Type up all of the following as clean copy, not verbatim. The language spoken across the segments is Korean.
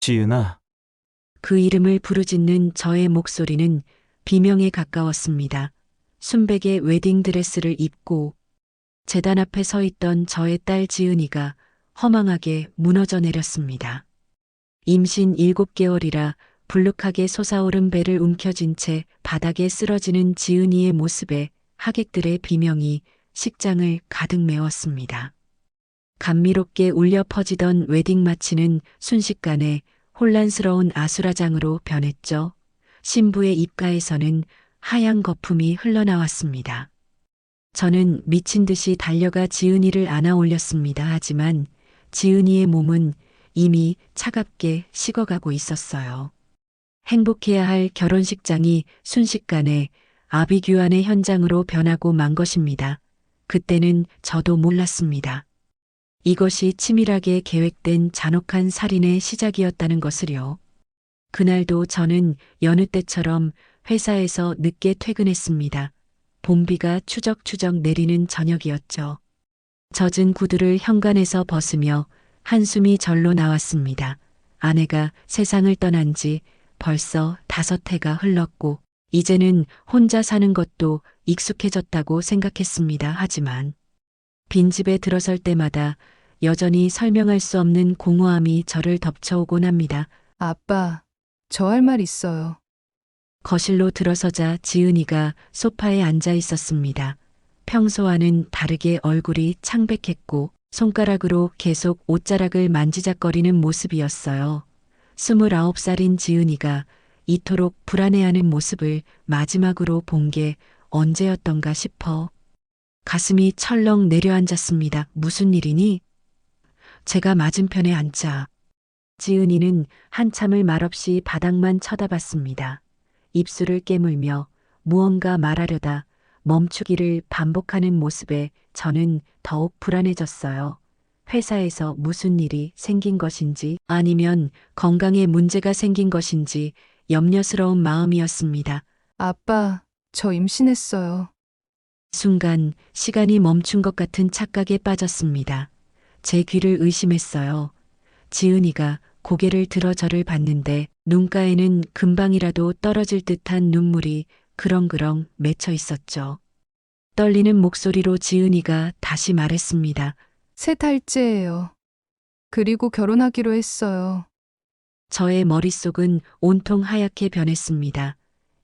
지은아, 그 이름을 부르짖는 저의 목소리는 비명에 가까웠습니다. 순백의 웨딩드레스를 입고 제단 앞에 서 있던 저의 딸 지은이가 허망하게 무너져 내렸습니다. 임신 7개월이라 불룩하게 솟아오른 배를 움켜쥔 채 바닥에 쓰러지는 지은이의 모습에 하객들의 비명이 식장을 가득 메웠습니다. 감미롭게 울려 퍼지던 웨딩 마치는 순식간에 혼란스러운 아수라장으로 변했죠. 신부의 입가에서는 하얀 거품이 흘러나왔습니다. 저는 미친 듯이 달려가 지은이를 안아 올렸습니다. 하지만 지은이의 몸은 이미 차갑게 식어가고 있었어요. 행복해야 할 결혼식장이 순식간에 아비규환의 현장으로 변하고 만 것입니다. 그때는 저도 몰랐습니다. 이것이 치밀하게 계획된 잔혹한 살인의 시작이었다는 것을요. 그날도 저는 여느 때처럼 회사에서 늦게 퇴근했습니다. 봄비가 추적추적 내리는 저녁이었죠. 젖은 구두를 현관에서 벗으며 한숨이 절로 나왔습니다. 아내가 세상을 떠난 지 벌써 5해가 흘렀고 이제는 혼자 사는 것도 익숙해졌다고 생각했습니다. 하지만 빈집에 들어설 때마다 여전히 설명할 수 없는 공허함이 저를 덮쳐오곤 합니다. 아빠, 저 할 말 있어요. 거실로 들어서자 지은이가 소파에 앉아 있었습니다. 평소와는 다르게 얼굴이 창백했고 손가락으로 계속 옷자락을 만지작거리는 모습이었어요. 29살인 지은이가 이토록 불안해하는 모습을 마지막으로 본 게 언제였던가 싶어 가슴이 철렁 내려앉았습니다. 무슨 일이니? 제가 맞은편에 앉자. 지은이는 한참을 말없이 바닥만 쳐다봤습니다. 입술을 깨물며 무언가 말하려다 멈추기를 반복하는 모습에 저는 더욱 불안해졌어요. 회사에서 무슨 일이 생긴 것인지 아니면 건강에 문제가 생긴 것인지 염려스러운 마음이었습니다. 아빠, 저 임신했어요. 순간 시간이 멈춘 것 같은 착각에 빠졌습니다. 제 귀를 의심했어요. 지은이가 고개를 들어 저를 봤는데 눈가에는 금방이라도 떨어질 듯한 눈물이 그렁그렁 맺혀 있었죠. 떨리는 목소리로 지은이가 다시 말했습니다. 새 달째예요. 그리고 결혼하기로 했어요. 저의 머릿속은 온통 하얗게 변했습니다.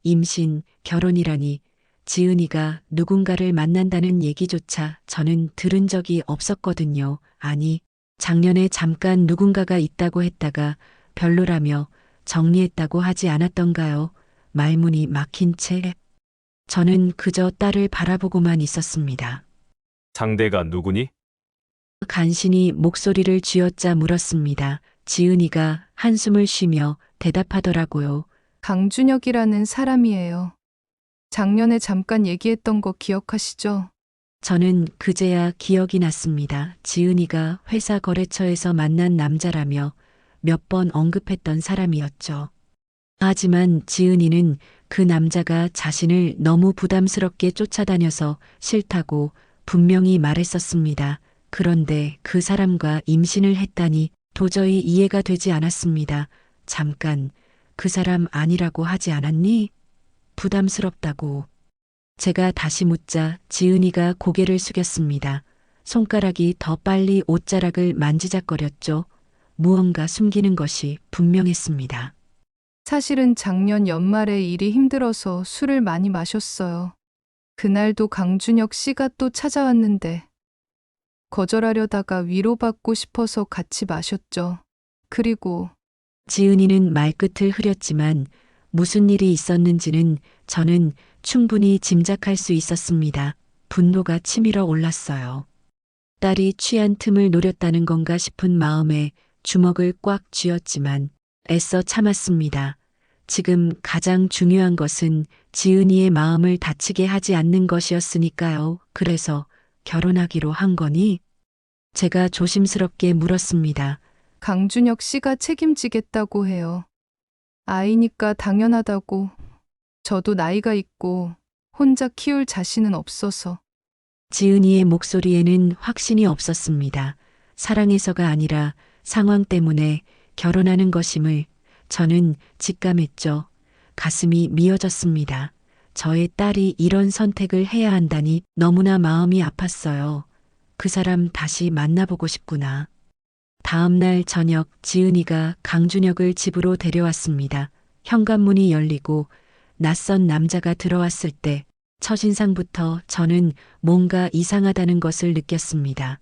임신, 결혼이라니 지은이가 누군가를 만난다는 얘기조차 저는 들은 적이 없었거든요. 아니, 작년에 잠깐 누군가가 있다고 했다가 별로라며 정리했다고 하지 않았던가요? 말문이 막힌 채 저는 그저 딸을 바라보고만 있었습니다. 상대가 누구니? 간신히 목소리를 쥐어짜 물었습니다. 지은이가 한숨을 쉬며 대답하더라고요. 강준혁이라는 사람이에요. 작년에 잠깐 얘기했던 거 기억하시죠? 저는 그제야 기억이 났습니다. 지은이가 회사 거래처에서 만난 남자라며 몇 번 언급했던 사람이었죠. 하지만 지은이는 그 남자가 자신을 너무 부담스럽게 쫓아다녀서 싫다고 분명히 말했었습니다. 그런데 그 사람과 임신을 했다니 도저히 이해가 되지 않았습니다. 잠깐, 그 사람 아니라고 하지 않았니? 부담스럽다고. 제가 다시 묻자 지은이가 고개를 숙였습니다. 손가락이 더 빨리 옷자락을 만지작거렸죠. 무언가 숨기는 것이 분명했습니다. 사실은 작년 연말에 일이 힘들어서 술을 많이 마셨어요. 그날도 강준혁 씨가 또 찾아왔는데 거절하려다가 위로받고 싶어서 같이 마셨죠. 그리고 지은이는 말끝을 흐렸지만 무슨 일이 있었는지는 저는 충분히 짐작할 수 있었습니다. 분노가 치밀어 올랐어요. 딸이 취한 틈을 노렸다는 건가 싶은 마음에 주먹을 꽉 쥐었지만 애써 참았습니다. 지금 가장 중요한 것은 지은이의 마음을 다치게 하지 않는 것이었으니까요. 그래서 결혼하기로 한 거니? 제가 조심스럽게 물었습니다. 강준혁 씨가 책임지겠다고 해요. 아이니까 당연하다고. 저도 나이가 있고 혼자 키울 자신은 없어서. 지은이의 목소리에는 확신이 없었습니다. 사랑해서가 아니라 상황 때문에 결혼하는 것임을 저는 직감했죠. 가슴이 미어졌습니다. 저의 딸이 이런 선택을 해야 한다니 너무나 마음이 아팠어요. 그 사람 다시 만나보고 싶구나. 다음 날 저녁 지은이가 강준혁을 집으로 데려왔습니다. 현관문이 열리고 낯선 남자가 들어왔을 때 첫인상부터 저는 뭔가 이상하다는 것을 느꼈습니다.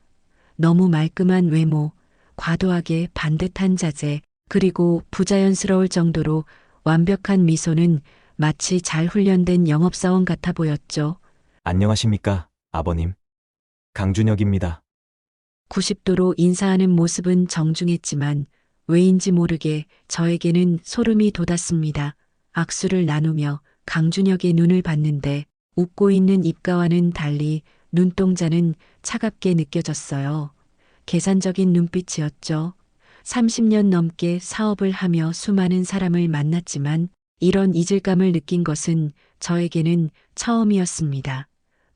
너무 말끔한 외모, 과도하게 반듯한 자세, 그리고 부자연스러울 정도로 완벽한 미소는 마치 잘 훈련된 영업사원 같아 보였죠. 안녕하십니까, 아버님. 강준혁입니다. 90도로 인사하는 모습은 정중했지만 왜인지 모르게 저에게는 소름이 돋았습니다. 악수를 나누며 강준혁의 눈을 봤는데 웃고 있는 입가와는 달리 눈동자는 차갑게 느껴졌어요. 계산적인 눈빛이었죠. 30년 넘게 사업을 하며 수많은 사람을 만났지만 이런 이질감을 느낀 것은 저에게는 처음이었습니다.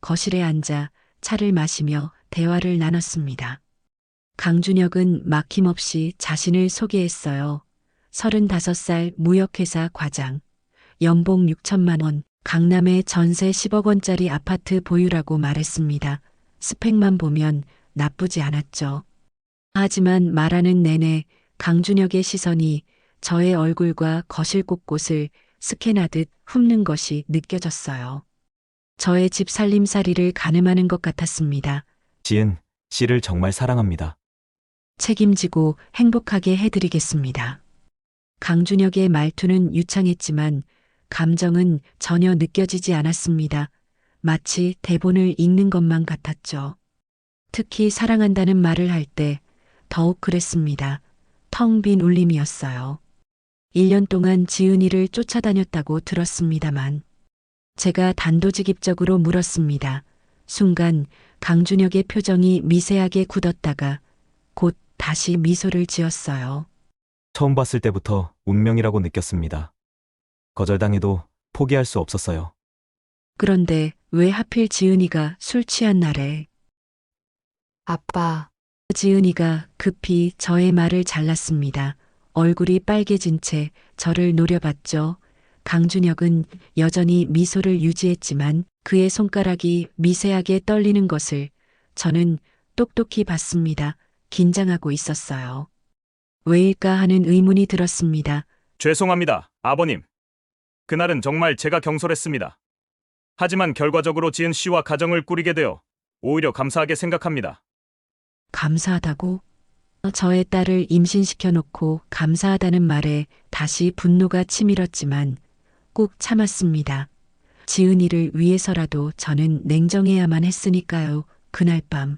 거실에 앉아 차를 마시며 대화를 나눴습니다. 강준혁은 막힘없이 자신을 소개했어요. 35살 무역회사 과장, 연봉 6천만 원, 강남에 전세 10억 원짜리 아파트 보유라고 말했습니다. 스펙만 보면 나쁘지 않았죠. 하지만 말하는 내내 강준혁의 시선이 저의 얼굴과 거실 곳곳을 스캔하듯 훑는 것이 느껴졌어요. 저의 집 살림살이를 가늠하는 것 같았습니다. 지은 씨를 정말 사랑합니다. 책임지고 행복하게 해드리겠습니다. 강준혁의 말투는 유창했지만 감정은 전혀 느껴지지 않았습니다. 마치 대본을 읽는 것만 같았죠. 특히 사랑한다는 말을 할 때 더욱 그랬습니다. 텅 빈 울림이었어요. 1년 동안 지은이를 쫓아다녔다고 들었습니다만 제가 단도직입적으로 물었습니다. 순간 강준혁의 표정이 미세하게 굳었다가 곧 다시 미소를 지었어요. 처음 봤을 때부터 운명이라고 느꼈습니다. 거절당해도 포기할 수 없었어요. 그런데 왜 하필 지은이가 술 취한 날에 아빠, 지은이가 급히 저의 말을 잘랐습니다. 얼굴이 빨개진 채 저를 노려봤죠. 강준혁은 여전히 미소를 유지했지만 그의 손가락이 미세하게 떨리는 것을 저는 똑똑히 봤습니다. 긴장하고 있었어요. 왜일까 하는 의문이 들었습니다. 죄송합니다, 아버님. 그날은 정말 제가 경솔했습니다. 하지만 결과적으로 지은 씨와 가정을 꾸리게 되어 오히려 감사하게 생각합니다. 감사하다고? 저의 딸을 임신시켜 놓고 감사하다는 말에 다시 분노가 치밀었지만 꼭 참았습니다. 지은이를 위해서라도 저는 냉정해야만 했으니까요. 그날 밤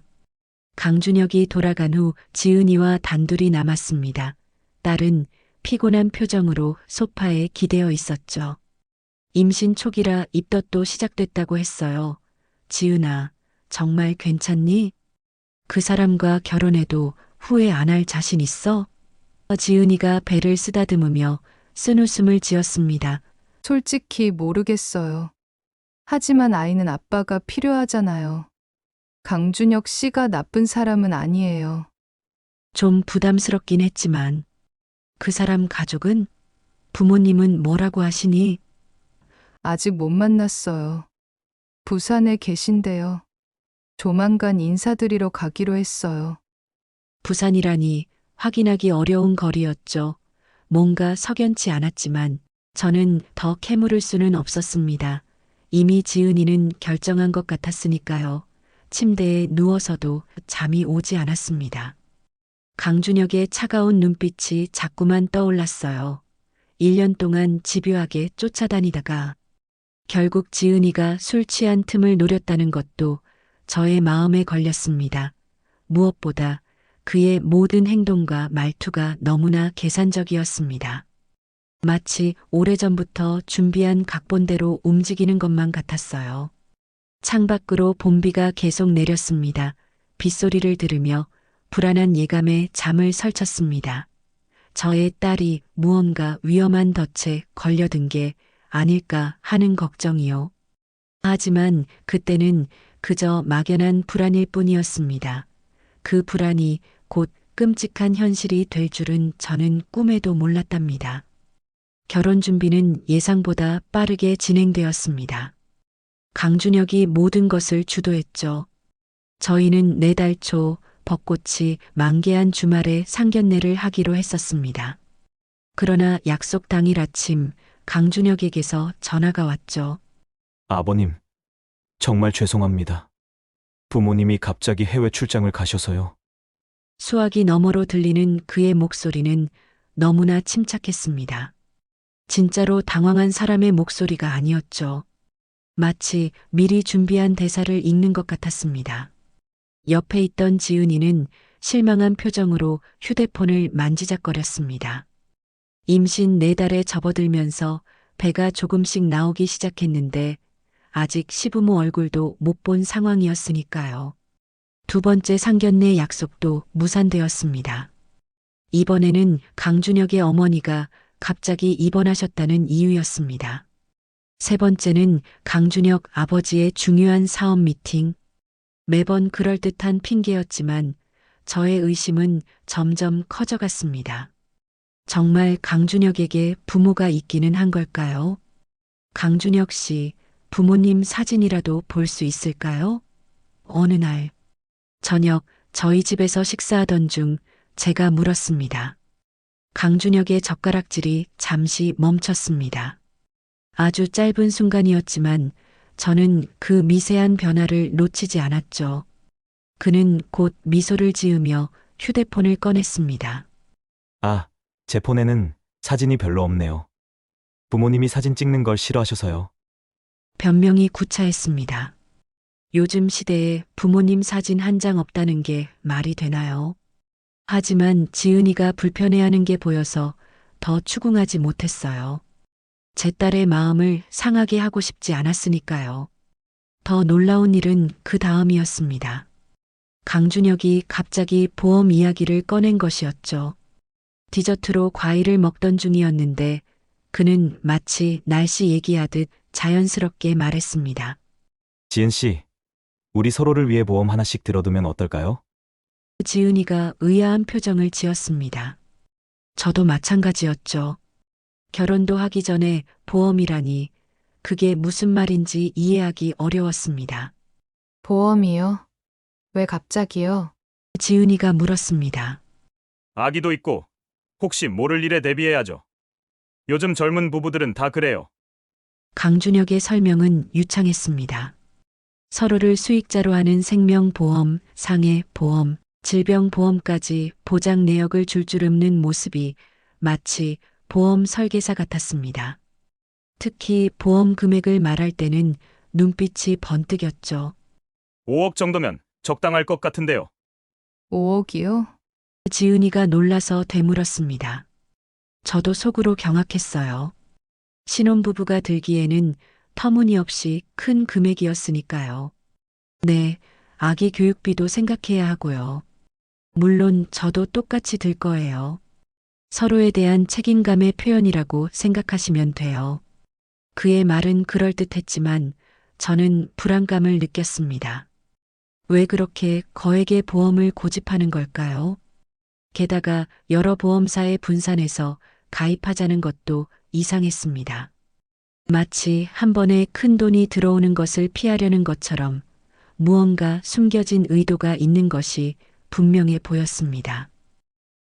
강준혁이 돌아간 후 지은이와 단둘이 남았습니다. 딸은 피곤한 표정으로 소파에 기대어 있었죠. 임신 초기라 입덧도 시작됐다고 했어요. 지은아, 정말 괜찮니? 그 사람과 결혼해도 후회 안 할 자신 있어? 지은이가 배를 쓰다듬으며 쓴웃음을 지었습니다. 솔직히 모르겠어요. 하지만 아이는 아빠가 필요하잖아요. 강준혁 씨가 나쁜 사람은 아니에요. 좀 부담스럽긴 했지만 그 사람 가족은? 부모님은 뭐라고 하시니? 아직 못 만났어요. 부산에 계신데요. 조만간 인사드리러 가기로 했어요. 부산이라니 확인하기 어려운 거리였죠. 뭔가 석연치 않았지만 저는 더 캐물을 수는 없었습니다. 이미 지은이는 결정한 것 같았으니까요. 침대에 누워서도 잠이 오지 않았습니다. 강준혁의 차가운 눈빛이 자꾸만 떠올랐어요. 1년 동안 집요하게 쫓아다니다가 결국 지은이가 술 취한 틈을 노렸다는 것도 저의 마음에 걸렸습니다. 무엇보다 그의 모든 행동과 말투가 너무나 계산적이었습니다. 마치 오래전부터 준비한 각본대로 움직이는 것만 같았어요. 창밖으로 봄비가 계속 내렸습니다. 빗소리를 들으며 불안한 예감에 잠을 설쳤습니다. 저의 딸이 무언가 위험한 덫에 걸려든 게 아닐까 하는 걱정이요. 하지만 그때는 그저 막연한 불안일 뿐이었습니다. 그 불안이 곧 끔찍한 현실이 될 줄은 저는 꿈에도 몰랐답니다. 결혼 준비는 예상보다 빠르게 진행되었습니다. 강준혁이 모든 것을 주도했죠. 저희는 4달 초 벚꽃이 만개한 주말에 상견례를 하기로 했었습니다. 그러나 약속 당일 아침 강준혁에게서 전화가 왔죠. 아버님, 정말 죄송합니다. 부모님이 갑자기 해외 출장을 가셔서요. 수화기 너머로 들리는 그의 목소리는 너무나 침착했습니다. 진짜로 당황한 사람의 목소리가 아니었죠. 마치 미리 준비한 대사를 읽는 것 같았습니다. 옆에 있던 지은이는 실망한 표정으로 휴대폰을 만지작거렸습니다. 임신 4달에 접어들면서 배가 조금씩 나오기 시작했는데 아직 시부모 얼굴도 못 본 상황이었으니까요. 2번째 상견례 약속도 무산되었습니다. 이번에는 강준혁의 어머니가 갑자기 입원하셨다는 이유였습니다. 3번째는 강준혁 아버지의 중요한 사업 미팅. 매번 그럴듯한 핑계였지만 저의 의심은 점점 커져갔습니다. 정말 강준혁에게 부모가 있기는 한 걸까요? 강준혁 씨, 부모님 사진이라도 볼 수 있을까요? 어느 날, 저녁 저희 집에서 식사하던 중 제가 물었습니다. 강준혁의 젓가락질이 잠시 멈췄습니다. 아주 짧은 순간이었지만 저는 그 미세한 변화를 놓치지 않았죠. 그는 곧 미소를 지으며 휴대폰을 꺼냈습니다. 아, 제 폰에는 사진이 별로 없네요. 부모님이 사진 찍는 걸 싫어하셔서요. 변명이 구차했습니다. 요즘 시대에 부모님 사진 한 장 없다는 게 말이 되나요? 하지만 지은이가 불편해하는 게 보여서 더 추궁하지 못했어요. 제 딸의 마음을 상하게 하고 싶지 않았으니까요. 더 놀라운 일은 그 다음이었습니다. 강준혁이 갑자기 보험 이야기를 꺼낸 것이었죠. 디저트로 과일을 먹던 중이었는데 그는 마치 날씨 얘기하듯 자연스럽게 말했습니다. 지은 씨, 우리 서로를 위해 보험 하나씩 들어두면 어떨까요? 지은이가 의아한 표정을 지었습니다. 저도 마찬가지였죠. 결혼도 하기 전에 보험이라니 그게 무슨 말인지 이해하기 어려웠습니다. 보험이요? 왜 갑자기요? 지은이가 물었습니다. 아기도 있고 혹시 모를 일에 대비해야죠. 요즘 젊은 부부들은 다 그래요. 강준혁의 설명은 유창했습니다. 서로를 수익자로 하는 생명보험, 상해보험, 질병보험까지 보장 내역을 줄줄 읊는 모습이 마치 보험 설계사 같았습니다. 특히 보험 금액을 말할 때는 눈빛이 번뜩였죠. 5억 정도면 적당할 것 같은데요. 5억이요? 지은이가 놀라서 되물었습니다. 저도 속으로 경악했어요. 신혼부부가 들기에는 터무니없이 큰 금액이었으니까요. 네, 아기 교육비도 생각해야 하고요. 물론 저도 똑같이 들 거예요. 서로에 대한 책임감의 표현이라고 생각하시면 돼요. 그의 말은 그럴듯했지만 저는 불안감을 느꼈습니다. 왜 그렇게 거액의 보험을 고집하는 걸까요? 게다가 여러 보험사에 분산해서 가입하자는 것도 이상했습니다. 마치 한 번에 큰 돈이 들어오는 것을 피하려는 것처럼 무언가 숨겨진 의도가 있는 것이 분명해 보였습니다.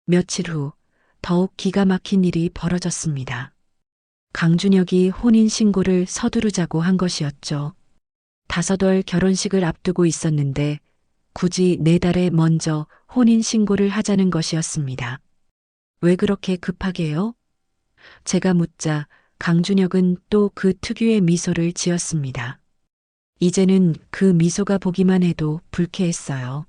며칠 후 더욱 기가 막힌 일이 벌어졌습니다. 강준혁이 혼인신고를 서두르자고 한 것이었죠. 5월 결혼식을 앞두고 있었는데 굳이 4달에 먼저 혼인신고를 하자는 것이었습니다. 왜 그렇게 급하게요? 제가 묻자 강준혁은 또 그 특유의 미소를 지었습니다. 이제는 그 미소가 보기만 해도 불쾌했어요.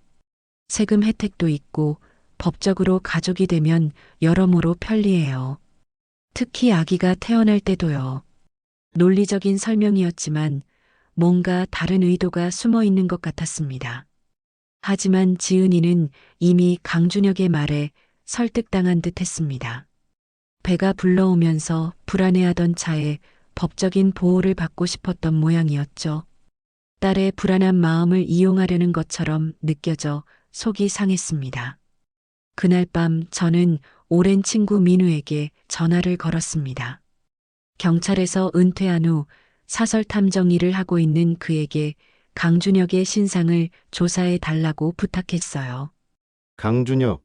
세금 혜택도 있고 법적으로 가족이 되면 여러모로 편리해요. 특히 아기가 태어날 때도요. 논리적인 설명이었지만 뭔가 다른 의도가 숨어 있는 것 같았습니다. 하지만 지은이는 이미 강준혁의 말에 설득당한 듯 했습니다. 배가 불러오면서 불안해하던 차에 법적인 보호를 받고 싶었던 모양이었죠. 딸의 불안한 마음을 이용하려는 것처럼 느껴져 속이 상했습니다. 그날 밤 저는 오랜 친구 민우에게 전화를 걸었습니다. 경찰에서 은퇴한 후 사설 탐정 일을 하고 있는 그에게 강준혁의 신상을 조사해 달라고 부탁했어요. 강준혁,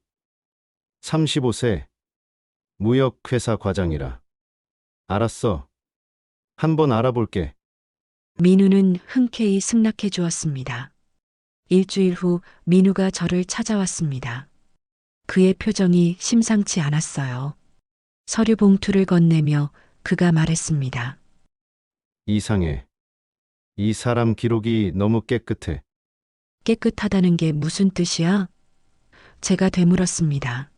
35세, 무역회사 과장이라. 알았어. 한번 알아볼게. 민우는 흔쾌히 승낙해 주었습니다. 일주일 후 민우가 저를 찾아왔습니다. 그의 표정이 심상치 않았어요. 서류 봉투를 건네며 그가 말했습니다. 이상해. 이 사람 기록이 너무 깨끗해. 깨끗하다는 게 무슨 뜻이야? 제가 되물었습니다.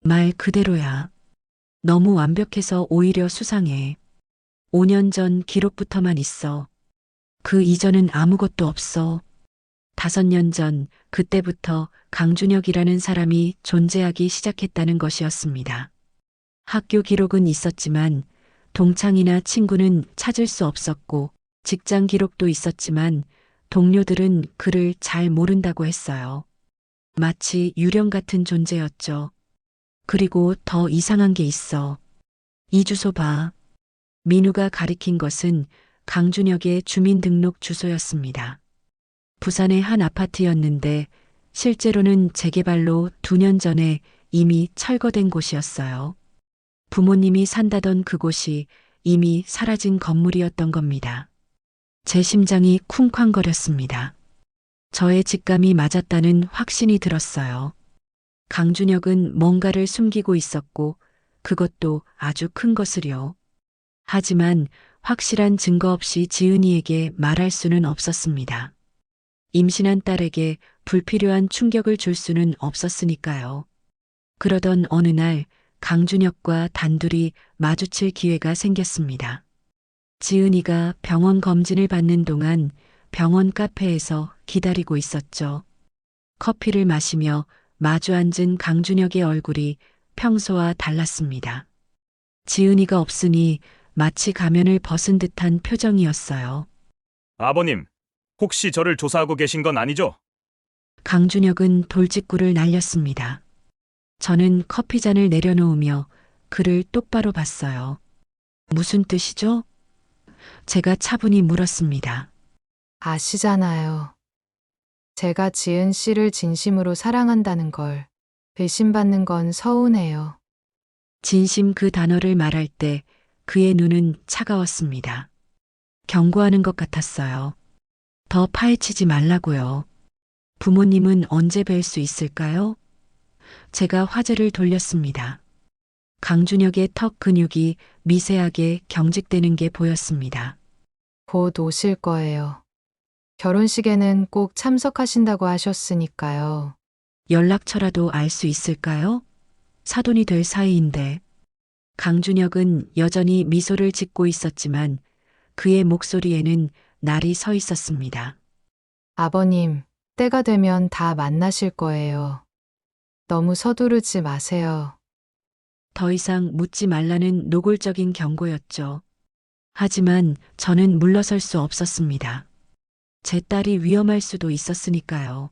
말 그대로야. 너무 완벽해서 오히려 수상해. 5년 전 기록부터만 있어. 그 이전은 아무것도 없어. 5년 전 그때부터 강준혁이라는 사람이 존재하기 시작했다는 것이었습니다. 학교 기록은 있었지만 동창이나 친구는 찾을 수 없었고 직장 기록도 있었지만 동료들은 그를 잘 모른다고 했어요. 마치 유령 같은 존재였죠. 그리고 더 이상한 게 있어. 이 주소 봐. 민우가 가리킨 것은 강준혁의 주민등록 주소였습니다. 부산의 한 아파트였는데 실제로는 재개발로 2년 전에 이미 철거된 곳이었어요. 부모님이 산다던 그곳이 이미 사라진 건물이었던 겁니다. 제 심장이 쿵쾅거렸습니다. 저의 직감이 맞았다는 확신이 들었어요. 강준혁은 뭔가를 숨기고 있었고 그것도 아주 큰 것을요. 하지만 확실한 증거 없이 지은이에게 말할 수는 없었습니다. 임신한 딸에게 불필요한 충격을 줄 수는 없었으니까요. 그러던 어느 날 강준혁과 단둘이 마주칠 기회가 생겼습니다. 지은이가 병원 검진을 받는 동안 병원 카페에서 기다리고 있었죠. 커피를 마시며 마주 앉은 강준혁의 얼굴이 평소와 달랐습니다. 지은이가 없으니 마치 가면을 벗은 듯한 표정이었어요. 아버님, 혹시 저를 조사하고 계신 건 아니죠? 강준혁은 돌직구를 날렸습니다. 저는 커피잔을 내려놓으며 그를 똑바로 봤어요. 무슨 뜻이죠? 제가 차분히 물었습니다. 아시잖아요. 제가 지은 씨를 진심으로 사랑한다는 걸 배신받는 건 서운해요. 진심 그 단어를 말할 때 그의 눈은 차가웠습니다. 경고하는 것 같았어요. 더 파헤치지 말라고요. 부모님은 언제 뵐 수 있을까요? 제가 화제를 돌렸습니다. 강준혁의 턱 근육이 미세하게 경직되는 게 보였습니다. 곧 오실 거예요. 결혼식에는 꼭 참석하신다고 하셨으니까요. 연락처라도 알 수 있을까요? 사돈이 될 사이인데. 강준혁은 여전히 미소를 짓고 있었지만 그의 목소리에는 날이 서 있었습니다. 아버님, 때가 되면 다 만나실 거예요. 너무 서두르지 마세요. 더 이상 묻지 말라는 노골적인 경고였죠. 하지만 저는 물러설 수 없었습니다. 제 딸이 위험할 수도 있었으니까요.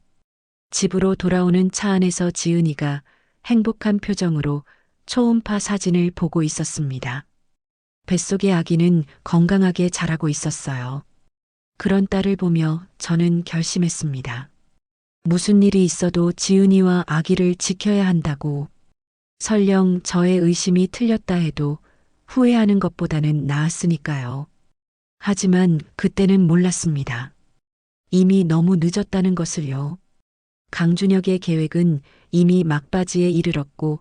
집으로 돌아오는 차 안에서 지은이가 행복한 표정으로 초음파 사진을 보고 있었습니다. 뱃속의 아기는 건강하게 자라고 있었어요. 그런 딸을 보며 저는 결심했습니다. 무슨 일이 있어도 지은이와 아기를 지켜야 한다고. 설령 저의 의심이 틀렸다 해도 후회하는 것보다는 나았으니까요. 하지만 그때는 몰랐습니다. 이미 너무 늦었다는 것을요. 강준혁의 계획은 이미 막바지에 이르렀고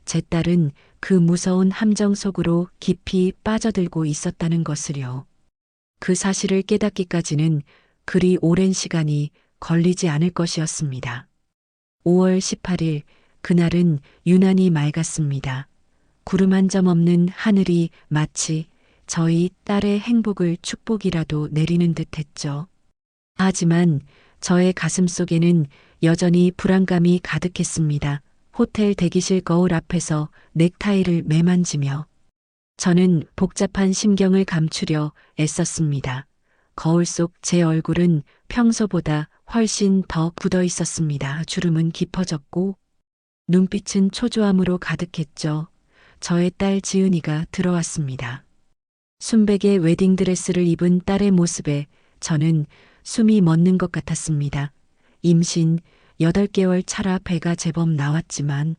제 딸은 그 무서운 함정 속으로 깊이 빠져들고 있었다는 것을요. 그 사실을 깨닫기까지는 그리 오랜 시간이 걸리지 않을 것이었습니다. 5월 18일, 그날은 유난히 맑았습니다. 구름 한 점 없는 하늘이 마치 저희 딸의 행복을 축복이라도 내리는 듯 했죠. 하지만 저의 가슴 속에는 여전히 불안감이 가득했습니다. 호텔 대기실 거울 앞에서 넥타이를 매만지며 저는 복잡한 심경을 감추려 애썼습니다. 거울 속 제 얼굴은 평소보다 훨씬 더 굳어 있었습니다. 주름은 깊어졌고 눈빛은 초조함으로 가득했죠. 저의 딸 지은이가 들어왔습니다. 순백의 웨딩드레스를 입은 딸의 모습에 저는 숨이 멎는 것 같았습니다. 임신 8개월 차라 배가 제법 나왔지만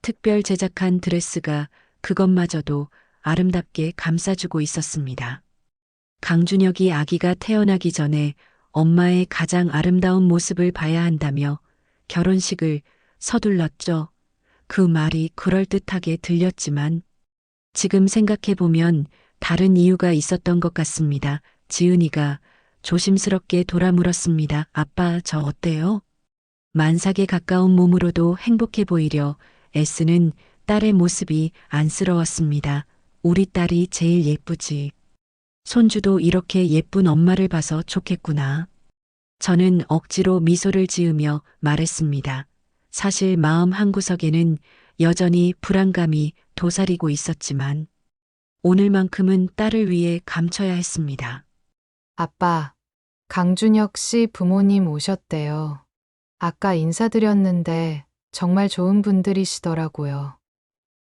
특별 제작한 드레스가 그것마저도 아름답게 감싸주고 있었습니다. 강준혁이 아기가 태어나기 전에 엄마의 가장 아름다운 모습을 봐야 한다며 결혼식을 서둘렀죠. 그 말이 그럴듯하게 들렸지만 지금 생각해보면 다른 이유가 있었던 것 같습니다. 지은이가 조심스럽게 돌아 물었습니다. 아빠, 저 어때요? 만삭에 가까운 몸으로도 행복해 보이려 애쓰는 딸의 모습이 안쓰러웠습니다. 우리 딸이 제일 예쁘지. 손주도 이렇게 예쁜 엄마를 봐서 좋겠구나. 저는 억지로 미소를 지으며 말했습니다. 사실 마음 한구석에는 여전히 불안감이 도사리고 있었지만 오늘만큼은 딸을 위해 감춰야 했습니다. 아빠, 강준혁 씨 부모님 오셨대요. 아까 인사드렸는데 정말 좋은 분들이시더라고요.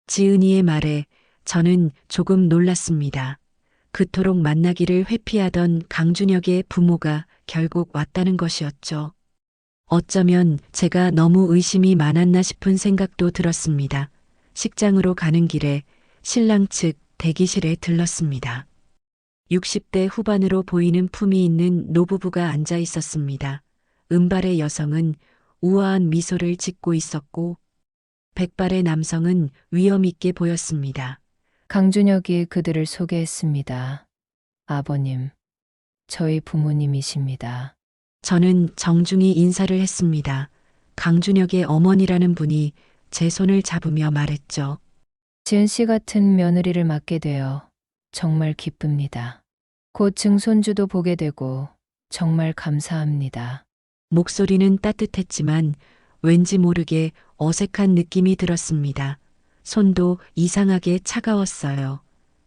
지은이의 말에 저는 조금 놀랐습니다. 그토록 만나기를 회피하던 강준혁의 부모가 결국 왔다는 것이었죠. 어쩌면 제가 너무 의심이 많았나 싶은 생각도 들었습니다. 식장으로 가는 길에 신랑 측 대기실에 들렀습니다. 60대 후반으로 보이는 품이 있는 노부부가 앉아 있었습니다. 은발의 여성은 우아한 미소를 짓고 있었고 백발의 남성은 위험 있게 보였습니다. 강준혁이 그들을 소개했습니다. 아버님, 저희 부모님이십니다. 저는 정중히 인사를 했습니다. 강준혁의 어머니라는 분이 제 손을 잡으며 말했죠. 지은 씨 같은 며느리를 맡게 되어 정말 기쁩니다. 곧 증손주도 보게 되고 정말 감사합니다. 목소리는 따뜻했지만 왠지 모르게 어색한 느낌이 들었습니다. 손도 이상하게 차가웠어요.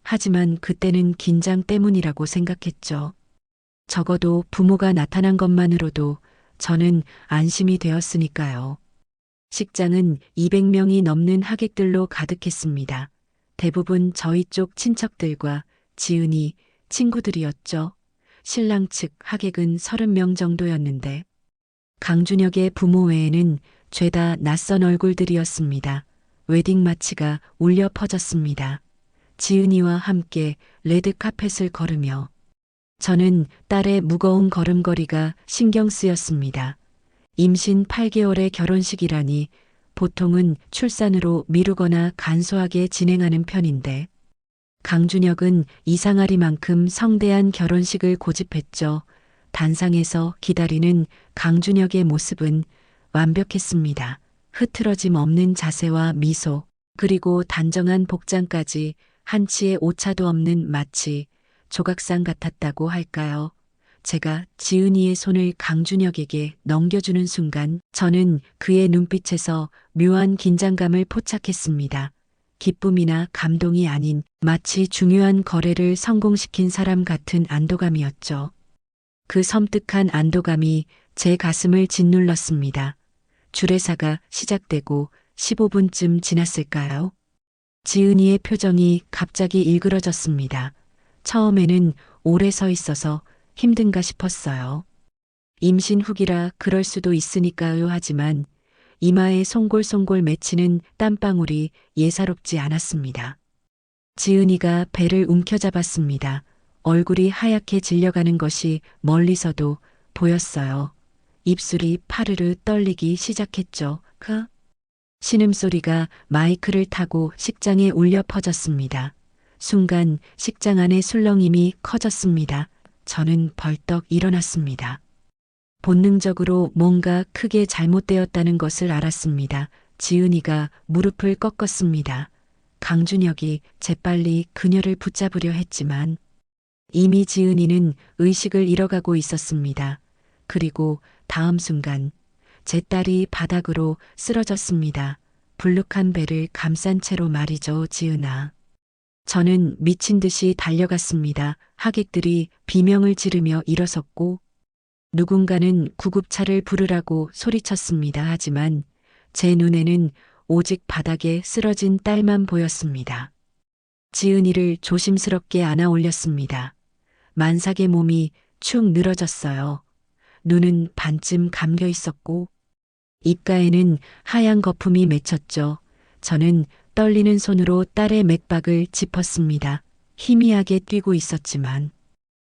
하지만 그때는 긴장 때문이라고 생각했죠. 적어도 부모가 나타난 것만으로도 저는 안심이 되었으니까요. 식장은 200명이 넘는 하객들로 가득했습니다. 대부분 저희 쪽 친척들과 지은이 친구들이었죠. 신랑 측 하객은 30명 정도였는데 강준혁의 부모 외에는 죄다 낯선 얼굴들이었습니다. 웨딩 마치가 울려 퍼졌습니다. 지은이와 함께 레드카펫을 걸으며 저는 딸의 무거운 걸음걸이가 신경 쓰였습니다. 임신 8개월의 결혼식이라니 보통은 출산으로 미루거나 간소하게 진행하는 편인데 강준혁은 이상하리만큼 성대한 결혼식을 고집했죠. 단상에서 기다리는 강준혁의 모습은 완벽했습니다. 흐트러짐 없는 자세와 미소, 그리고 단정한 복장까지 한치의 오차도 없는 마치 조각상 같았다고 할까요? 제가 지은이의 손을 강준혁에게 넘겨주는 순간 저는 그의 눈빛에서 묘한 긴장감을 포착했습니다. 기쁨이나 감동이 아닌 마치 중요한 거래를 성공시킨 사람 같은 안도감이었죠. 그 섬뜩한 안도감이 제 가슴을 짓눌렀습니다. 주례사가 시작되고 15분쯤 지났을까요? 지은이의 표정이 갑자기 일그러졌습니다. 처음에는 오래 서 있어서 힘든가 싶었어요. 임신 후기라 그럴 수도 있으니까요 하지만 이마에 송골송골 맺히는 땀방울이 예사롭지 않았습니다. 지은이가 배를 움켜잡았습니다. 얼굴이 하얗게 질려가는 것이 멀리서도 보였어요. 입술이 파르르 떨리기 시작했죠. 신음소리가 마이크를 타고 식장에 울려 퍼졌습니다. 순간 식장 안의 술렁임이 커졌습니다. 저는 벌떡 일어났습니다. 본능적으로 뭔가 크게 잘못되었다는 것을 알았습니다. 지은이가 무릎을 꺾었습니다. 강준혁이 재빨리 그녀를 붙잡으려 했지만 이미 지은이는 의식을 잃어가고 있었습니다. 그리고 다음 순간 제 딸이 바닥으로 쓰러졌습니다. 불룩한 배를 감싼 채로 말이죠, 지은아. 저는 미친 듯이 달려갔습니다. 하객들이 비명을 지르며 일어섰고 누군가는 구급차를 부르라고 소리쳤습니다. 하지만 제 눈에는 오직 바닥에 쓰러진 딸만 보였습니다. 지은이를 조심스럽게 안아 올렸습니다. 만삭의 몸이 축 늘어졌어요. 눈은 반쯤 감겨 있었고 입가에는 하얀 거품이 맺혔죠. 저는 떨리는 손으로 딸의 맥박을 짚었습니다. 희미하게 뛰고 있었지만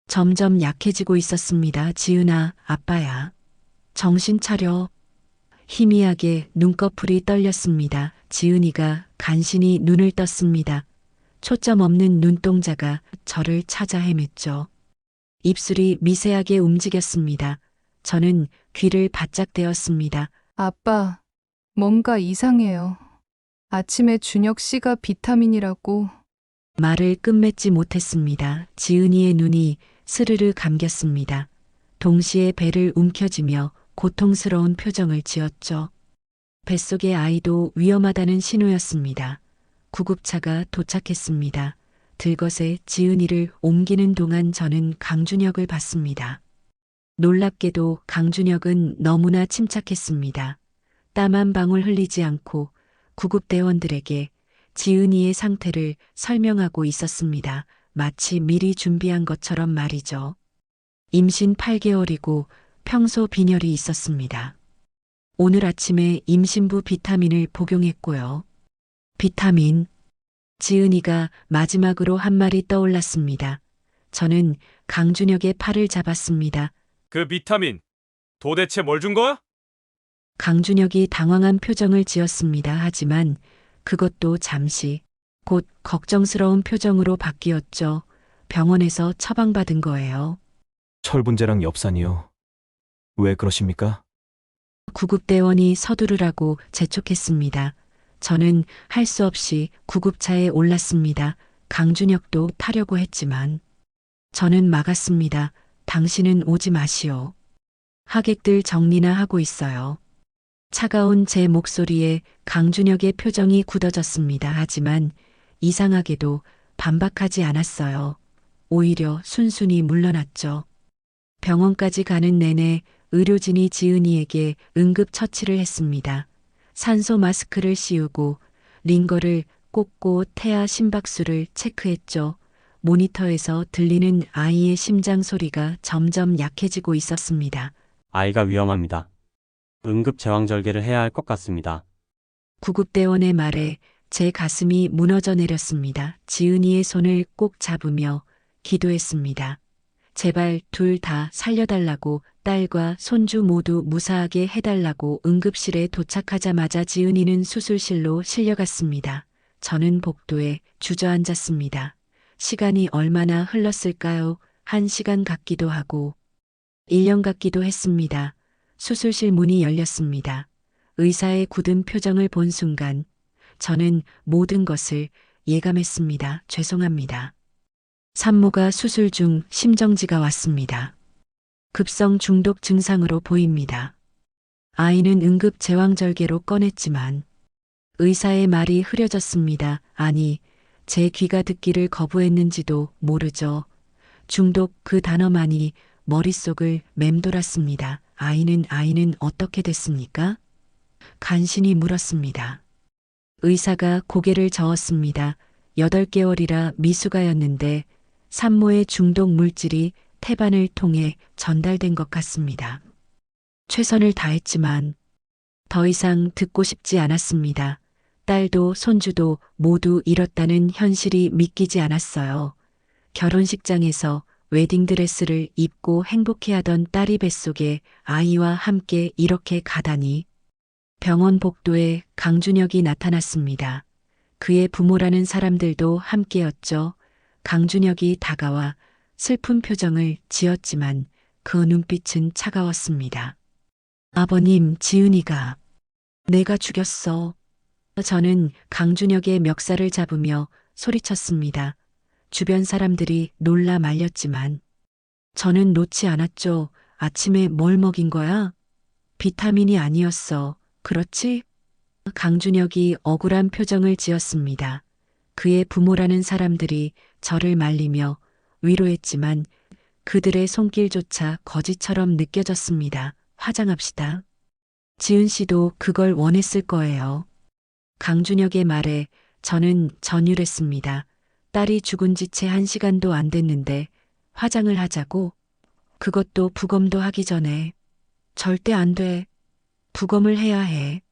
점점 약해지고 있었습니다. 지은아, 아빠야. 정신 차려. 희미하게 눈꺼풀이 떨렸습니다. 지은이가 간신히 눈을 떴습니다. 초점 없는 눈동자가 저를 찾아 헤맸죠. 입술이 미세하게 움직였습니다. 저는 귀를 바짝 대었습니다. 아빠, 뭔가 이상해요. 아침에 준혁 씨가 비타민이라고. 말을 끝맺지 못했습니다. 지은이의 눈이 스르르 감겼습니다. 동시에 배를 움켜쥐며 고통스러운 표정을 지었죠. 뱃속의 아이도 위험하다는 신호였습니다. 구급차가 도착했습니다. 들것에 지은이를 옮기는 동안 저는 강준혁을 봤습니다. 놀랍게도 강준혁은 너무나 침착했습니다. 땀 한 방울 흘리지 않고 구급대원들에게 지은이의 상태를 설명하고 있었습니다. 마치 미리 준비한 것처럼 말이죠. 임신 8개월이고 평소 빈혈이 있었습니다. 오늘 아침에 임신부 비타민을 복용했고요. 비타민. 지은이가 마지막으로 한 말이 떠올랐습니다. 저는 강준혁의 팔을 잡았습니다. 그 비타민 도대체 뭘 준 거야? 강준혁이 당황한 표정을 지었습니다. 하지만 그것도 잠시 곧 걱정스러운 표정으로 바뀌었죠. 병원에서 처방받은 거예요. 철분제랑 엽산이요. 왜 그러십니까? 구급대원이 서두르라고 재촉했습니다. 저는 할 수 없이 구급차에 올랐습니다. 강준혁도 타려고 했지만 저는 막았습니다. 당신은 오지 마시오. 하객들 정리나 하고 있어요. 차가운 제 목소리에 강준혁의 표정이 굳어졌습니다. 하지만 이상하게도 반박하지 않았어요. 오히려 순순히 물러났죠. 병원까지 가는 내내 의료진이 지은이에게 응급처치를 했습니다. 산소 마스크를 씌우고 링거를 꽂고 태아 심박수를 체크했죠. 모니터에서 들리는 아이의 심장 소리가 점점 약해지고 있었습니다. 아이가 위험합니다. 응급 제왕절개를 해야 할 것 같습니다. 구급대원의 말에 제 가슴이 무너져 내렸습니다. 지은이의 손을 꼭 잡으며 기도했습니다. 제발 둘 다 살려달라고, 딸과 손주 모두 무사하게 해달라고. 응급실에 도착하자마자 지은이는 수술실로 실려갔습니다. 저는 복도에 주저앉았습니다. 시간이 얼마나 흘렀을까요? 1시간 같기도 하고 1년 같기도 했습니다. 수술실 문이 열렸습니다. 의사의 굳은 표정을 본 순간 저는 모든 것을 예감했습니다. 죄송합니다. 산모가 수술 중 심정지가 왔습니다. 급성 중독 증상으로 보입니다. 아이는 응급 제왕절개로 꺼냈지만 의사의 말이 흐려졌습니다. 아니, 제 귀가 듣기를 거부했는지도 모르죠. 중독 그 단어만이 머릿속을 맴돌았습니다. 아이는 어떻게 됐습니까? 간신히 물었습니다. 의사가 고개를 저었습니다. 8개월이라 미숙아였는데 산모의 중독 물질이 태반을 통해 전달된 것 같습니다. 최선을 다했지만 더 이상 듣고 싶지 않았습니다. 딸도 손주도 모두 잃었다는 현실이 믿기지 않았어요. 결혼식장에서 웨딩드레스를 입고 행복해하던 딸이 뱃속에 아이와 함께 이렇게 가다니. 병원 복도에 강준혁이 나타났습니다. 그의 부모라는 사람들도 함께였죠. 강준혁이 다가와 슬픈 표정을 지었지만 그 눈빛은 차가웠습니다. 아버님, 지은이가 내가 죽였어. 저는 강준혁의 멱살을 잡으며 소리쳤습니다. 주변 사람들이 놀라 말렸지만 저는 놓지 않았죠. 아침에 뭘 먹인 거야? 비타민이 아니었어. 그렇지? 강준혁이 억울한 표정을 지었습니다. 그의 부모라는 사람들이 저를 말리며 위로했지만 그들의 손길조차 거짓처럼 느껴졌습니다. 화장합시다. 지은 씨도 그걸 원했을 거예요. 강준혁의 말에 저는 전율했습니다. 딸이 죽은 지 채 1시간도 안 됐는데 화장을 하자고? 그것도 부검도 하기 전에. 절대 안 돼. 부검을 해야 해.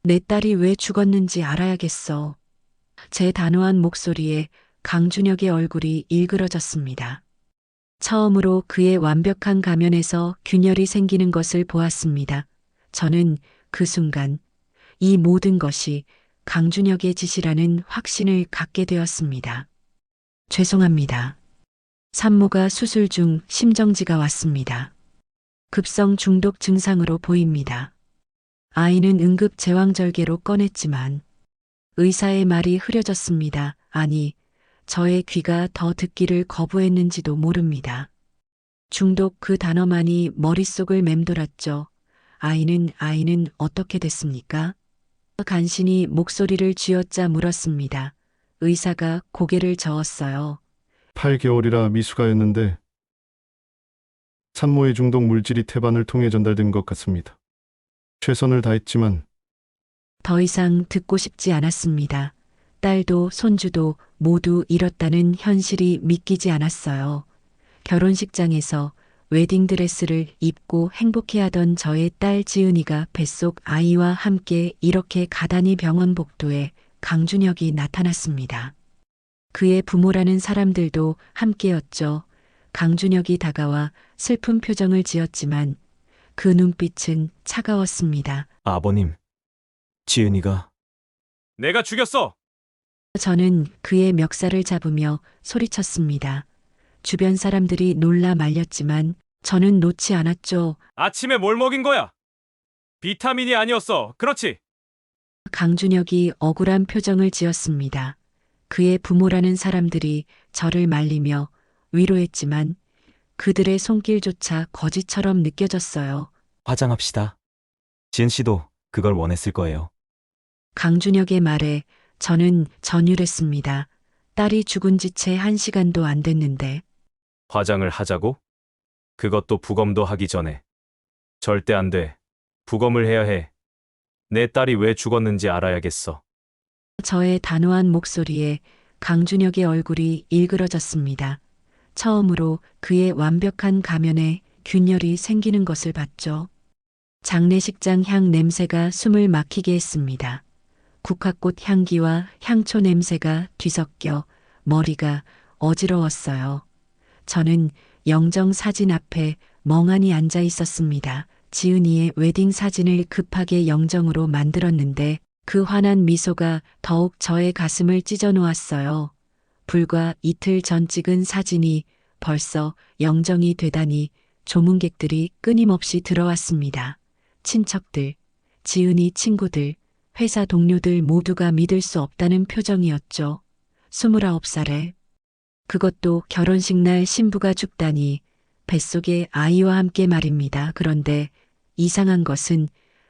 내 딸이 왜 죽었는지 알아야겠어. 제 단호한 목소리에 강준혁의 얼굴이 일그러졌습니다. 처음으로 그의 완벽한 가면에서 균열이 생기는 것을 보았습니다. 저는 그 순간 이 모든 것이 강준혁의 짓이라는 확신을 갖게 되었습니다. 죄송합니다. 산모가 수술 중 심정지가 왔습니다. 급성 중독 증상으로 보입니다. 아이는 응급 제왕절개로 꺼냈지만 의사의 말이 흐려졌습니다. 아니, 저의 귀가 더 듣기를 거부했는지도 모릅니다. 중독 그 단어만이 머릿속을 맴돌았죠. 아이는 어떻게 됐습니까? 간신히 목소리를 쥐어짜 물었습니다. 의사가 고개를 저었어요. 8개월이라 미숙아였는데 산모의 중독 물질이 태반을 통해 전달된 것 같습니다. 최선을 다했지만 더 이상 듣고 싶지 않았습니다. 딸도 손주도 모두 잃었다는 현실이 믿기지 않았어요. 결혼식장에서 웨딩드레스를 입고 행복해하던 저의 딸 지은이가 뱃속 아이와 함께 이렇게 가다니 병원 복도에 강준혁이 나타났습니다. 그의 부모라는 사람들도 함께였죠. 강준혁이 다가와 슬픈 표정을 지었지만 그 눈빛은 차가웠습니다. 아버님, 지은이가 내가 죽였어! 저는 그의 멱살을 잡으며 소리쳤습니다. 주변 사람들이 놀라 말렸지만 저는 놓지 않았죠. 아침에 뭘 먹인 거야? 비타민이 아니었어. 그렇지? 강준혁이 억울한 표정을 지었습니다. 그의 부모라는 사람들이 저를 말리며 위로했지만 그들의 손길조차 거짓처럼 느껴졌어요. 화장합시다. 지은 씨도 그걸 원했을 거예요. 강준혁의 말에 저는 전율했습니다. 딸이 죽은 지 채 1시간도 안 됐는데 화장을 하자고? 그것도 부검도 하기 전에. 절대 안 돼. 부검을 해야 해. 내 딸이 왜 죽었는지 알아야겠어. 저의 단호한 목소리에 강준혁의 얼굴이 일그러졌습니다. 처음으로 그의 완벽한 가면에 균열이 생기는 것을 봤죠. 장례식장 향 냄새가 숨을 막히게 했습니다. 국화꽃 향기와 향초 냄새가 뒤섞여 머리가 어지러웠어요. 저는 영정 사진 앞에 멍하니 앉아 있었습니다. 지은이의 웨딩 사진을 급하게 영정으로 만들었는데 그 환한 미소가 더욱 저의 가슴을 찢어 놓았어요. 불과 이틀 전 찍은 사진이 벌써 영정이 되다니 조문객들이 끊임없이 들어왔습니다. 친척들, 지은이 친구들, 회사 동료들 모두가 믿을 수 없다는 표정이었죠. 29살에 그것도 결혼식 날 신부가 죽다니 뱃속의 아이와 함께 말입니다. 그런데 이상한 것은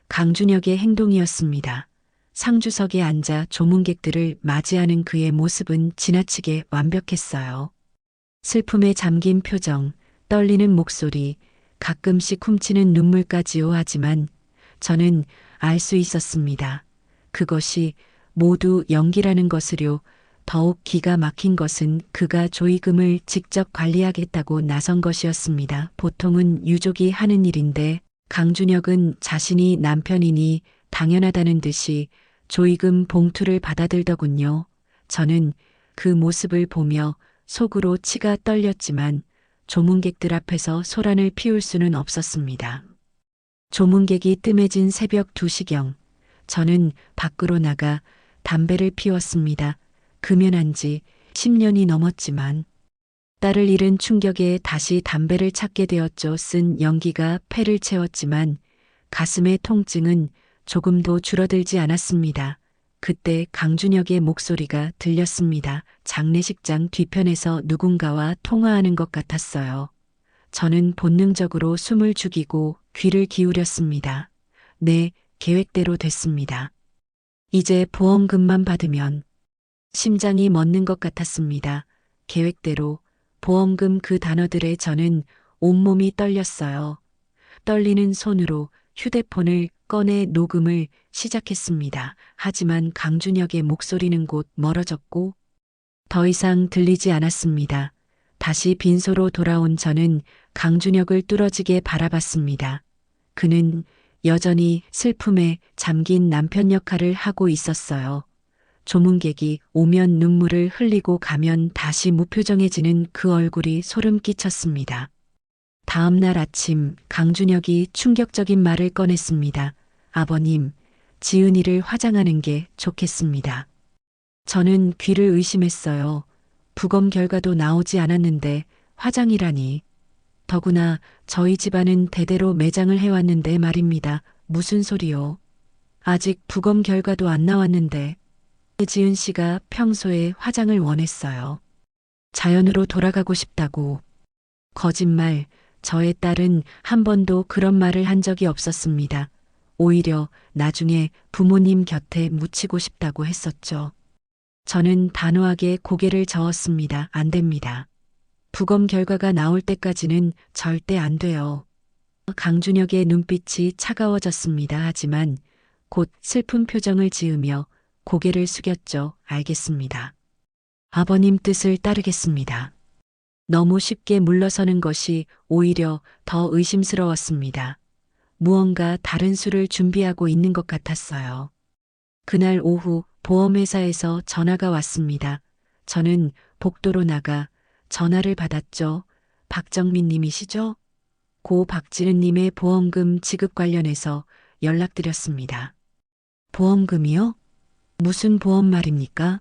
강준혁의 행동이었습니다. 상주석에 앉아 조문객들을 맞이하는 그의 모습은 지나치게 완벽했어요. 슬픔에 잠긴 표정, 떨리는 목소리, 가끔씩 훔치는 눈물까지요. 하지만 저는 알 수 있었습니다. 그것이 모두 연기라는 것을요. 더욱 기가 막힌 것은 그가 조의금을 직접 관리하겠다고 나선 것이었습니다. 보통은 유족이 하는 일인데 강준혁은 자신이 남편이니 당연하다는 듯이 조의금 봉투를 받아들더군요. 저는 그 모습을 보며 속으로 치가 떨렸지만 조문객들 앞에서 소란을 피울 수는 없었습니다. 조문객이 뜸해진 새벽 2시경, 저는 밖으로 나가 담배를 피웠습니다. 금연한 지 10년이 넘었지만 딸을 잃은 충격에 다시 담배를 찾게 되었죠. 쓴 연기가 폐를 채웠지만 가슴의 통증은 조금도 줄어들지 않았습니다. 그때 강준혁의 목소리가 들렸습니다. 장례식장 뒤편에서 누군가와 통화하는 것 같았어요. 저는 본능적으로 숨을 죽이고 귀를 기울였습니다. 네, 계획대로 됐습니다. 이제 보험금만 받으면 심장이 멎는 것 같았습니다. 계획대로 보험금 그 단어들에 저는 온몸이 떨렸어요. 떨리는 손으로 휴대폰을 꺼내 녹음을 시작했습니다. 하지만 강준혁의 목소리는 곧 멀어졌고 더 이상 들리지 않았습니다. 다시 빈소로 돌아온 저는 강준혁을 뚫어지게 바라봤습니다. 그는 여전히 슬픔에 잠긴 남편 역할을 하고 있었어요. 조문객이 오면 눈물을 흘리고 가면 다시 무표정해지는 그 얼굴이 소름 끼쳤습니다. 다음 날 아침 강준혁이 충격적인 말을 꺼냈습니다. 아버님, 지은이를 화장하는 게 좋겠습니다. 저는 귀를 의심했어요. 부검 결과도 나오지 않았는데 화장이라니. 더구나 저희 집안은 대대로 매장을 해왔는데 말입니다. 무슨 소리요? 아직 부검 결과도 안 나왔는데. 지은 씨가 평소에 화장을 원했어요. 자연으로 돌아가고 싶다고. 거짓말, 저의 딸은 한 번도 그런 말을 한 적이 없었습니다. 오히려 나중에 부모님 곁에 묻히고 싶다고 했었죠. 저는 단호하게 고개를 저었습니다. 안 됩니다. 부검 결과가 나올 때까지는 절대 안 돼요. 강준혁의 눈빛이 차가워졌습니다. 하지만 곧 슬픈 표정을 지으며 고개를 숙였죠. 알겠습니다. 아버님 뜻을 따르겠습니다. 너무 쉽게 물러서는 것이 오히려 더 의심스러웠습니다. 무언가 다른 수를 준비하고 있는 것 같았어요. 그날 오후 보험회사에서 전화가 왔습니다. 저는 복도로 나가 전화를 받았죠. 박정민 님이시죠? 고 박지은 님의 보험금 지급 관련해서 연락드렸습니다. 보험금이요? 무슨 보험 말입니까?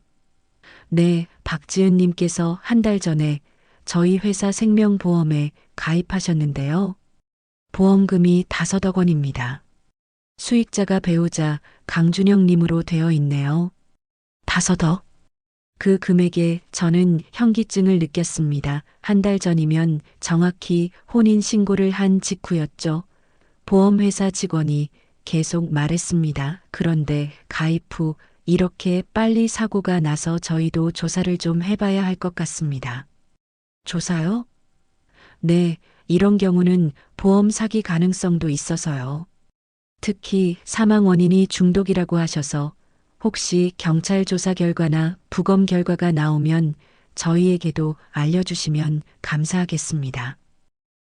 네, 박지은 님께서 한 달 전에 저희 회사 생명보험에 가입하셨는데요. 보험금이 5억 원입니다. 수익자가 배우자 강준혁 님으로 되어 있네요. 5억? 그 금액에 저는 현기증을 느꼈습니다. 한 달 전이면 정확히 혼인 신고를 한 직후였죠. 보험회사 직원이 계속 말했습니다. 그런데 가입 후 이렇게 빨리 사고가 나서 저희도 조사를 좀 해봐야 할 것 같습니다. 조사요? 네, 이런 경우는 보험 사기 가능성도 있어서요. 특히 사망 원인이 중독이라고 하셔서 혹시 경찰 조사 결과나 부검 결과가 나오면 저희에게도 알려주시면 감사하겠습니다.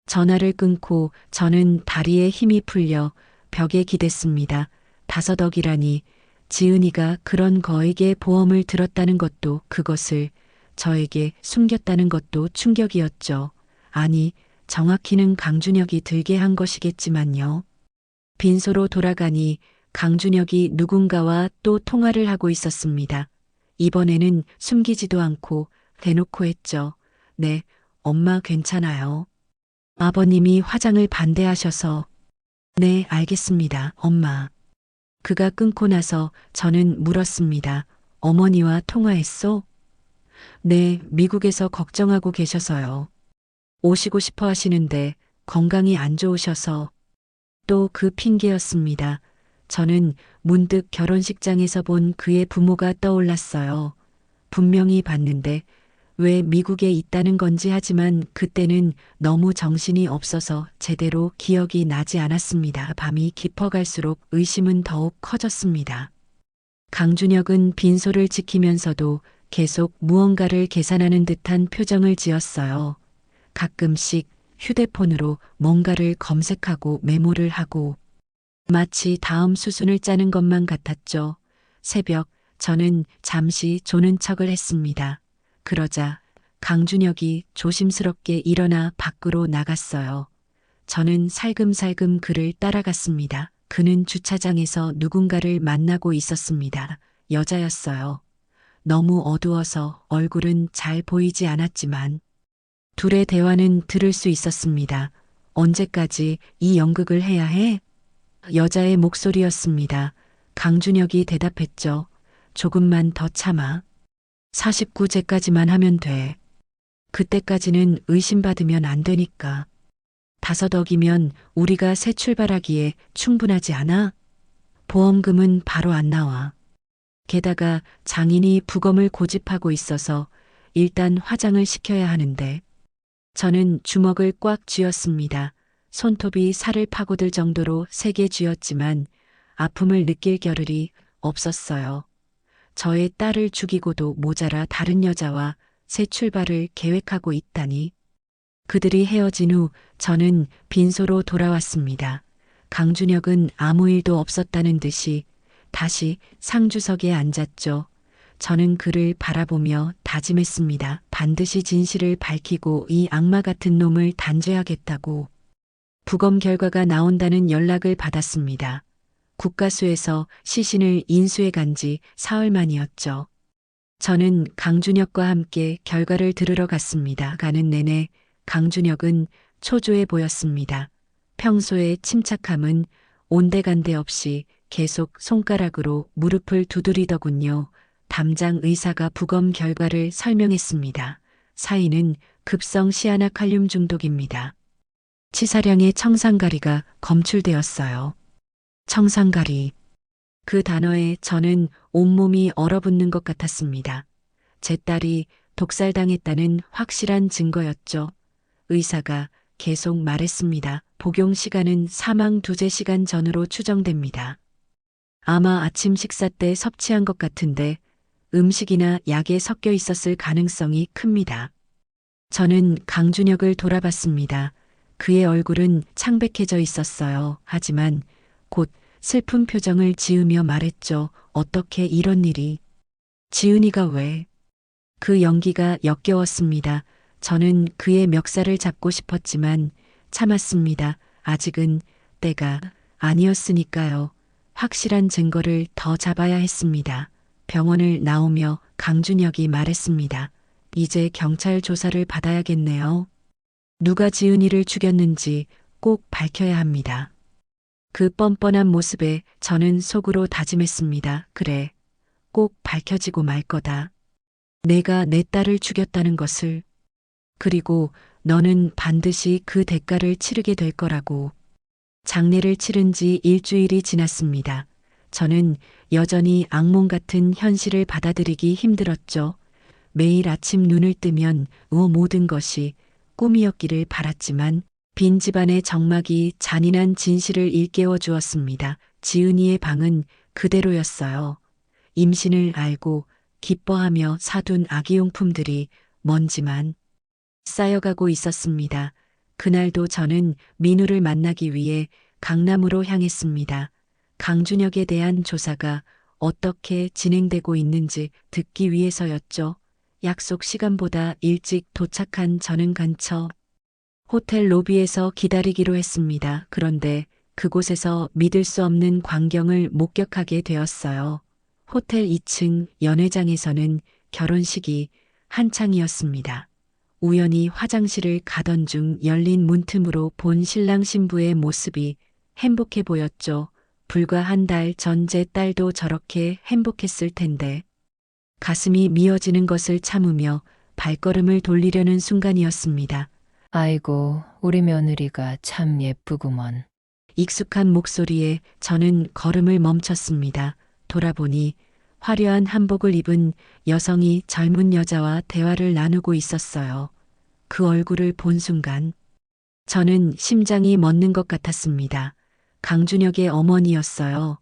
전화를 끊고 저는 다리에 힘이 풀려 벽에 기댔습니다. 5억이라니 지은이가 그런 거액의 보험을 들었다는 것도 그것을 저에게 숨겼다는 것도 충격이었죠. 아니, 정확히는 강준혁이 들게 한 것이겠지만요. 빈소로 돌아가니 강준혁이 누군가와 또 통화를 하고 있었습니다. 이번에는 숨기지도 않고 대놓고 했죠. 네, 엄마 괜찮아요. 아버님이 화장을 반대하셔서. 네, 알겠습니다, 엄마. 그가 끊고 나서 저는 물었습니다. 어머니와 통화했소? 네, 미국에서 걱정하고 계셔서요. 오시고 싶어 하시는데 건강이 안 좋으셔서. 또 그 핑계였습니다. 저는 문득 결혼식장에서 본 그의 부모가 떠올랐어요. 분명히 봤는데 왜 미국에 있다는 건지 하지만 그때는 너무 정신이 없어서 제대로 기억이 나지 않았습니다. 밤이 깊어갈수록 의심은 더욱 커졌습니다. 강준혁은 빈소를 지키면서도 계속 무언가를 계산하는 듯한 표정을 지었어요. 가끔씩 휴대폰으로 뭔가를 검색하고 메모를 하고 마치 다음 수순을 짜는 것만 같았죠. 새벽 저는 잠시 조는 척을 했습니다. 그러자 강준혁이 조심스럽게 일어나 밖으로 나갔어요. 저는 살금살금 그를 따라갔습니다. 그는 주차장에서 누군가를 만나고 있었습니다. 여자였어요. 너무 어두워서 얼굴은 잘 보이지 않았지만 둘의 대화는 들을 수 있었습니다. 언제까지 이 연극을 해야 해? 여자의 목소리였습니다. 강준혁이 대답했죠. 조금만 더 참아. 49제까지만 하면 돼. 그때까지는 의심받으면 안 되니까. 5억이면 우리가 새 출발하기에 충분하지 않아? 보험금은 바로 안 나와. 게다가 장인이 부검을 고집하고 있어서 일단 화장을 시켜야 하는데. 저는 주먹을 꽉 쥐었습니다. 손톱이 살을 파고들 정도로 세게 쥐었지만 아픔을 느낄 겨를이 없었어요. 저의 딸을 죽이고도 모자라 다른 여자와 새 출발을 계획하고 있다니. 그들이 헤어진 후 저는 빈소로 돌아왔습니다. 강준혁은 아무 일도 없었다는 듯이 다시 상주석에 앉았죠. 저는 그를 바라보며 다짐했습니다. 반드시 진실을 밝히고 이 악마 같은 놈을 단죄하겠다고. 부검 결과가 나온다는 연락을 받았습니다. 국가수에서 시신을 인수해 간 지 사흘 만이었죠. 저는 강준혁과 함께 결과를 들으러 갔습니다. 가는 내내 강준혁은 초조해 보였습니다. 평소의 침착함은 온데간데 없이 계속 손가락으로 무릎을 두드리더군요. 담장 의사가 부검 결과를 설명했습니다. 사인은 급성 시아나칼륨 중독입니다. 치사량의 청산가리가 검출되었어요. 청산가리. 그 단어에 저는 온몸이 얼어붙는 것 같았습니다. 제 딸이 독살당했다는 확실한 증거였죠. 의사가 계속 말했습니다. 복용 시간은 사망 2~3시간 전으로 추정됩니다. 아마 아침 식사 때 섭취한 것 같은데 음식이나 약에 섞여 있었을 가능성이 큽니다. 저는 강준혁을 돌아봤습니다. 그의 얼굴은 창백해져 있었어요. 하지만 곧 슬픈 표정을 지으며 말했죠. 어떻게 이런 일이. 지은이가 왜? 그 연기가 역겨웠습니다. 저는 그의 멱살을 잡고 싶었지만 참았습니다. 아직은 때가 아니었으니까요. 확실한 증거를 더 잡아야 했습니다. 병원을 나오며 강준혁이 말했습니다. 이제 경찰 조사를 받아야겠네요. 누가 지은이를 죽였는지 꼭 밝혀야 합니다. 그 뻔뻔한 모습에 저는 속으로 다짐했습니다. 그래, 꼭 밝혀지고 말 거다. 내가 내 딸을 죽였다는 것을. 그리고 너는 반드시 그 대가를 치르게 될 거라고. 장례를 치른 지 일주일이 지났습니다. 저는 여전히 악몽 같은 현실을 받아들이기 힘들었죠. 매일 아침 눈을 뜨면 모든 것이 꿈이었기를 바랐지만 빈 집안의 정막이 잔인한 진실을 일깨워 주었습니다. 지은이의 방은 그대로였어요. 임신을 알고 기뻐하며 사둔 아기용품들이 먼지만 쌓여가고 있었습니다. 그날도 저는 민우를 만나기 위해 강남으로 향했습니다. 강준혁에 대한 조사가 어떻게 진행되고 있는지 듣기 위해서였죠. 약속 시간보다 일찍 도착한 저는 근처 호텔 로비에서 기다리기로 했습니다. 그런데 그곳에서 믿을 수 없는 광경을 목격하게 되었어요. 호텔 2층 연회장에서는 결혼식이 한창이었습니다. 우연히 화장실을 가던 중 열린 문틈으로 본 신랑 신부의 모습이 행복해 보였죠. 불과 한 달 전 제 딸도 저렇게 행복했을 텐데. 가슴이 미어지는 것을 참으며 발걸음을 돌리려는 순간이었습니다. 아이고, 우리 며느리가 참 예쁘구먼. 익숙한 목소리에 저는 걸음을 멈췄습니다. 돌아보니 화려한 한복을 입은 여성이 젊은 여자와 대화를 나누고 있었어요. 그 얼굴을 본 순간 저는 심장이 멎는 것 같았습니다. 강준혁의 어머니였어요.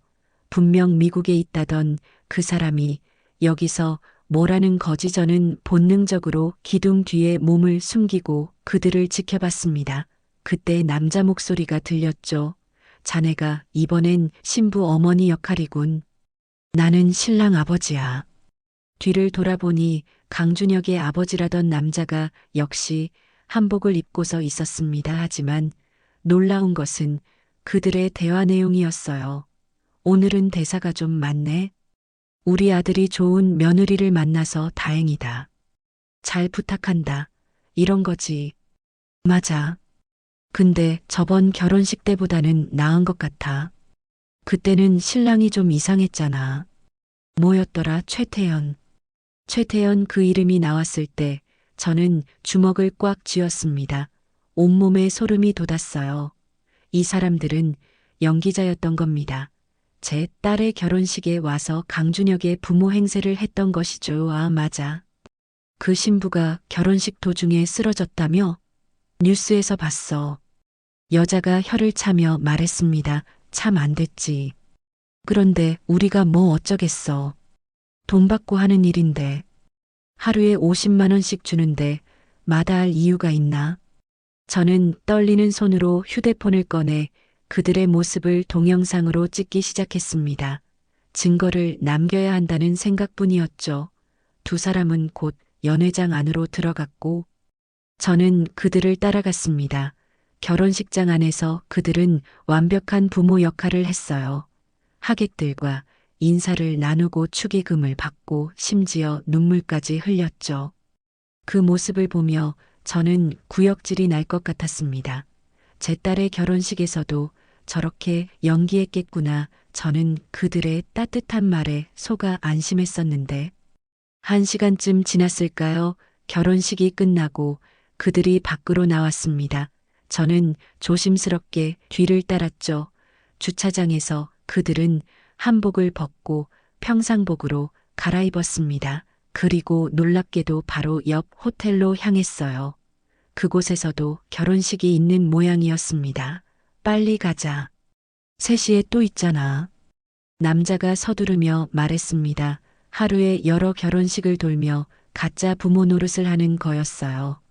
분명 미국에 있다던 그 사람이 여기서 뭐라는 거지. 저는 본능적으로 기둥 뒤에 몸을 숨기고 그들을 지켜봤습니다. 그때 남자 목소리가 들렸죠. 자네가 이번엔 신부 어머니 역할이군. 나는 신랑 아버지야. 뒤를 돌아보니 강준혁의 아버지라던 남자가 역시 한복을 입고서 있었습니다. 하지만 놀라운 것은 그들의 대화 내용이었어요. 오늘은 대사가 좀 많네. 우리 아들이 좋은 며느리를 만나서 다행이다. 잘 부탁한다. 이런 거지. 맞아. 근데 저번 결혼식 때보다는 나은 것 같아. 그때는 신랑이 좀 이상했잖아. 뭐였더라? 최태연. 최태연 그 이름이 나왔을 때 저는 주먹을 꽉 쥐었습니다. 온몸에 소름이 돋았어요. 이 사람들은 연기자였던 겁니다. 제 딸의 결혼식에 와서 강준혁의 부모 행세를 했던 것이죠. 아, 맞아. 그 신부가 결혼식 도중에 쓰러졌다며? 뉴스에서 봤어. 여자가 혀를 차며 말했습니다. 참 안 됐지. 그런데 우리가 뭐 어쩌겠어. 돈 받고 하는 일인데. 하루에 50만 원씩 주는데 마다할 이유가 있나? 저는 떨리는 손으로 휴대폰을 꺼내 그들의 모습을 동영상으로 찍기 시작했습니다. 증거를 남겨야 한다는 생각뿐이었죠. 두 사람은 곧 연회장 안으로 들어갔고 저는 그들을 따라갔습니다. 결혼식장 안에서 그들은 완벽한 부모 역할을 했어요. 하객들과 인사를 나누고 축의금을 받고 심지어 눈물까지 흘렸죠. 그 모습을 보며 저는 구역질이 날 것 같았습니다. 제 딸의 결혼식에서도 저렇게 연기했겠구나. 저는 그들의 따뜻한 말에 속아 안심했었는데 1시간쯤 지났을까요? 결혼식이 끝나고 그들이 밖으로 나왔습니다. 저는 조심스럽게 뒤를 따랐죠. 주차장에서 그들은 한복을 벗고 평상복으로 갈아입었습니다. 그리고 놀랍게도 바로 옆 호텔로 향했어요. 그곳에서도 결혼식이 있는 모양이었습니다. 빨리 가자. 3시에 또 있잖아. 남자가 서두르며 말했습니다. 하루에 여러 결혼식을 돌며 가짜 부모 노릇을 하는 거였어요.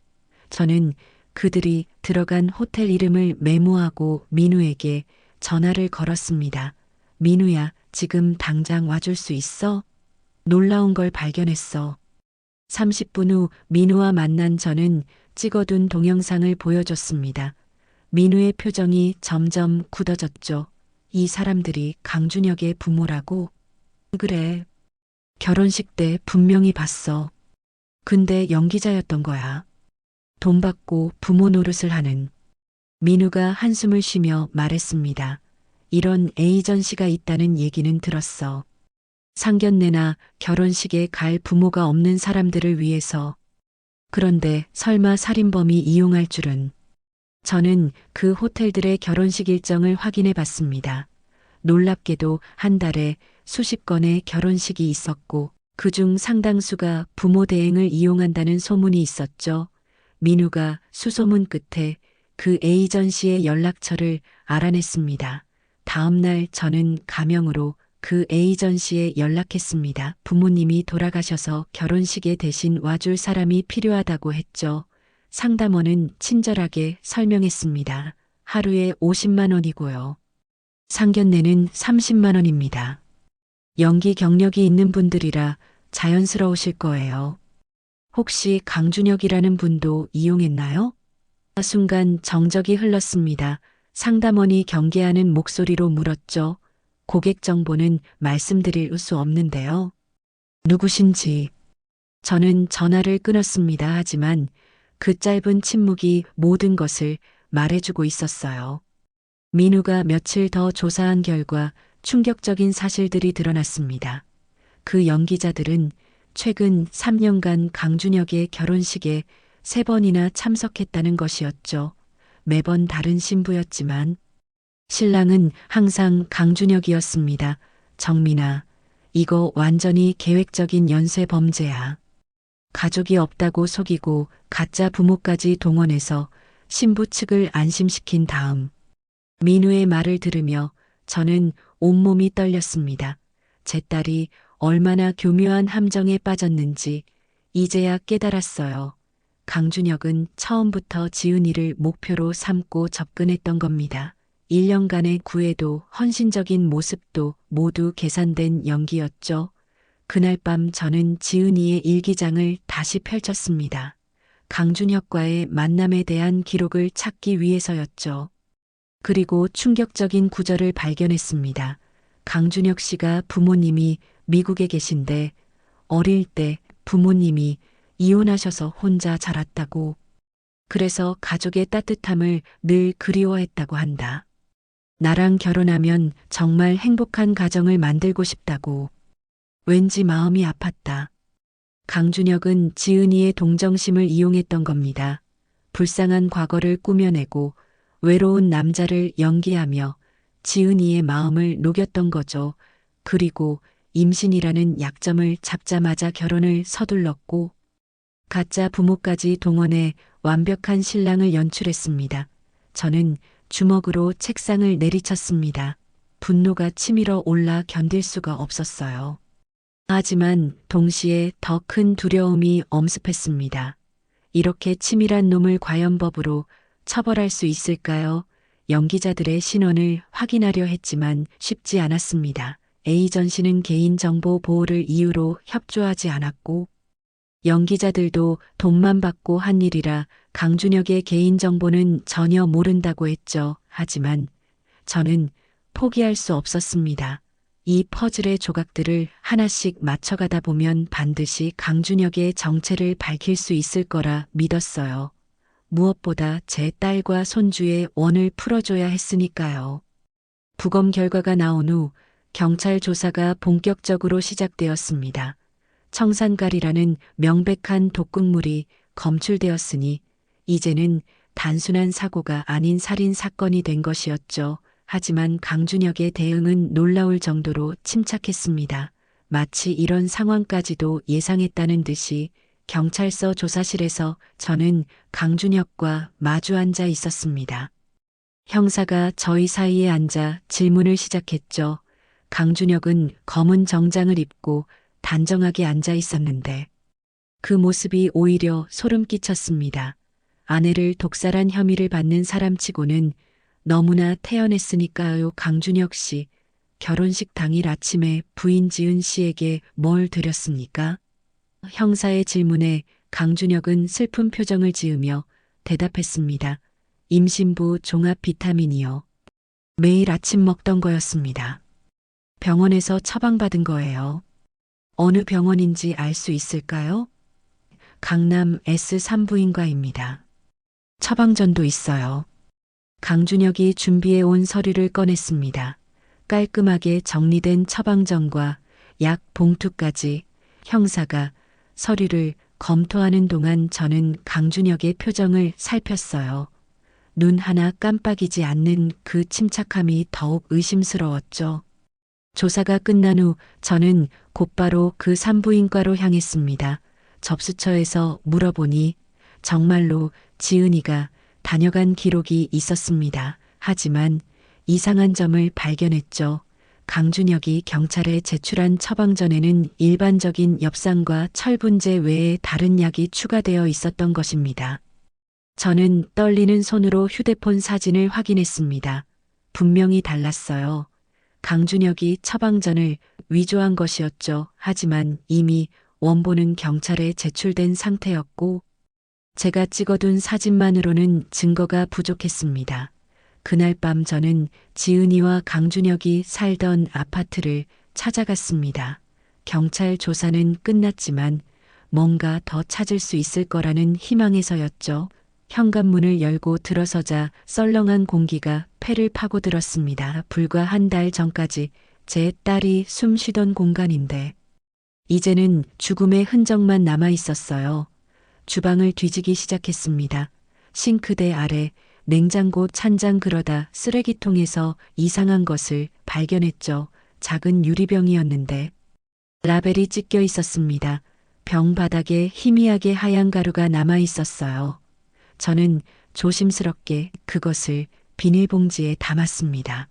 저는 그들이 들어간 호텔 이름을 메모하고 민우에게 전화를 걸었습니다. 민우야, 지금 당장 와줄 수 있어? 놀라운 걸 발견했어. 30분 후 민우와 만난 저는 찍어둔 동영상을 보여줬습니다. 민우의 표정이 점점 굳어졌죠. 이 사람들이 강준혁의 부모라고? 그래. 결혼식 때 분명히 봤어. 근데 연기자였던 거야. 돈 받고 부모 노릇을 하는. 민우가 한숨을 쉬며 말했습니다. 이런 에이전시가 있다는 얘기는 들었어. 상견례나 결혼식에 갈 부모가 없는 사람들을 위해서. 그런데 설마 살인범이 이용할 줄은. 저는 그 호텔들의 결혼식 일정을 확인해 봤습니다. 놀랍게도 한 달에 수십 건의 결혼식이 있었고 그중 상당수가 부모 대행을 이용한다는 소문이 있었죠. 민우가 수소문 끝에 그 에이전시의 연락처를 알아냈습니다. 다음 날 저는 가명으로 그 에이전시에 연락했습니다. 부모님이 돌아가셔서 결혼식에 대신 와줄 사람이 필요하다고 했죠. 상담원은 친절하게 설명했습니다. 하루에 50만 원이고요. 상견례는 30만 원입니다. 연기 경력이 있는 분들이라 자연스러우실 거예요. 혹시 강준혁이라는 분도 이용했나요? 순간 정적이 흘렀습니다. 상담원이 경계하는 목소리로 물었죠. 고객 정보는 말씀드릴 수 없는데요. 누구신지. 저는 전화를 끊었습니다. 하지만 그 짧은 침묵이 모든 것을 말해주고 있었어요. 민우가 며칠 더 조사한 결과 충격적인 사실들이 드러났습니다. 그 연기자들은 최근 3년간 강준혁의 결혼식에 3번이나 참석했다는 것이었죠. 매번 다른 신부였지만 신랑은 항상 강준혁이었습니다. 정민아, 이거 완전히 계획적인 연쇄 범죄야. 가족이 없다고 속이고 가짜 부모까지 동원해서 신부 측을 안심시킨 다음 민우의 말을 들으며 저는 온몸이 떨렸습니다. 제 딸이 얼마나 교묘한 함정에 빠졌는지 이제야 깨달았어요. 강준혁은 처음부터 지은이를 목표로 삼고 접근했던 겁니다. 1년간의 구애도 헌신적인 모습도 모두 계산된 연기였죠. 그날 밤 저는 지은이의 일기장을 다시 펼쳤습니다. 강준혁과의 만남에 대한 기록을 찾기 위해서였죠. 그리고 충격적인 구절을 발견했습니다. 강준혁 씨가 부모님이 미국에 계신데 어릴 때 부모님이 이혼하셔서 혼자 자랐다고. 그래서 가족의 따뜻함을 늘 그리워했다고 한다. 나랑 결혼하면 정말 행복한 가정을 만들고 싶다고. 왠지 마음이 아팠다. 강준혁은 지은이의 동정심을 이용했던 겁니다. 불쌍한 과거를 꾸며내고 외로운 남자를 연기하며 지은이의 마음을 녹였던 거죠. 그리고 임신이라는 약점을 잡자마자 결혼을 서둘렀고 가짜 부모까지 동원해 완벽한 신랑을 연출했습니다. 저는 주먹으로 책상을 내리쳤습니다. 분노가 치밀어 올라 견딜 수가 없었어요. 하지만 동시에 더 큰 두려움이 엄습했습니다. 이렇게 치밀한 놈을 과연 법으로 처벌할 수 있을까요? 연기자들의 신원을 확인하려 했지만 쉽지 않았습니다. 에이전 씨는 개인정보 보호를 이유로 협조하지 않았고, 연기자들도 돈만 받고 한 일이라 강준혁의 개인정보는 전혀 모른다고 했죠. 하지만 저는 포기할 수 없었습니다. 이 퍼즐의 조각들을 하나씩 맞춰가다 보면 반드시 강준혁의 정체를 밝힐 수 있을 거라 믿었어요. 무엇보다 제 딸과 손주의 원을 풀어줘야 했으니까요. 부검 결과가 나온 후 경찰 조사가 본격적으로 시작되었습니다. 청산가리라는 명백한 독극물이 검출되었으니 이제는 단순한 사고가 아닌 살인 사건이 된 것이었죠. 하지만 강준혁의 대응은 놀라울 정도로 침착했습니다. 마치 이런 상황까지도 예상했다는 듯이 경찰서 조사실에서 저는 강준혁과 마주 앉아 있었습니다. 형사가 저희 사이에 앉아 질문을 시작했죠. 강준혁은 검은 정장을 입고 단정하게 앉아 있었는데 그 모습이 오히려 소름 끼쳤습니다. 아내를 독살한 혐의를 받는 사람치고는 너무나 태연했으니까요. 강준혁 씨, 결혼식 당일 아침에 부인 지은 씨에게 뭘 드렸습니까? 형사의 질문에 강준혁은 슬픈 표정을 지으며 대답했습니다. 임신부 종합 비타민이요. 매일 아침 먹던 거였습니다. 병원에서 처방받은 거예요. 어느 병원인지 알 수 있을까요? 강남 S 산부인과입니다. 처방전도 있어요. 강준혁이 준비해 온 서류를 꺼냈습니다. 깔끔하게 정리된 처방전과 약 봉투까지. 형사가 서류를 검토하는 동안 저는 강준혁의 표정을 살폈어요. 눈 하나 깜빡이지 않는 그 침착함이 더욱 의심스러웠죠. 조사가 끝난 후 저는 곧바로 그 산부인과로 향했습니다. 접수처에서 물어보니 정말로 지은이가 다녀간 기록이 있었습니다. 하지만 이상한 점을 발견했죠. 강준혁이 경찰에 제출한 처방전에는 일반적인 엽산과 철분제 외에 다른 약이 추가되어 있었던 것입니다. 저는 떨리는 손으로 휴대폰 사진을 확인했습니다. 분명히 달랐어요. 강준혁이 처방전을 위조한 것이었죠. 하지만 이미 원본은 경찰에 제출된 상태였고 제가 찍어둔 사진만으로는 증거가 부족했습니다. 그날 밤 저는 지은이와 강준혁이 살던 아파트를 찾아갔습니다. 경찰 조사는 끝났지만 뭔가 더 찾을 수 있을 거라는 희망에서였죠. 현관문을 열고 들어서자 썰렁한 공기가 폐를 파고들었습니다. 불과 한 달 전까지 제 딸이 숨 쉬던 공간인데 이제는 죽음의 흔적만 남아 있었어요. 주방을 뒤지기 시작했습니다. 싱크대 아래 냉장고 찬장 그러다 쓰레기통에서 이상한 것을 발견했죠. 작은 유리병이었는데 라벨이 찢겨 있었습니다. 병 바닥에 희미하게 하얀 가루가 남아 있었어요. 저는 조심스럽게 그것을 비닐봉지에 담았습니다.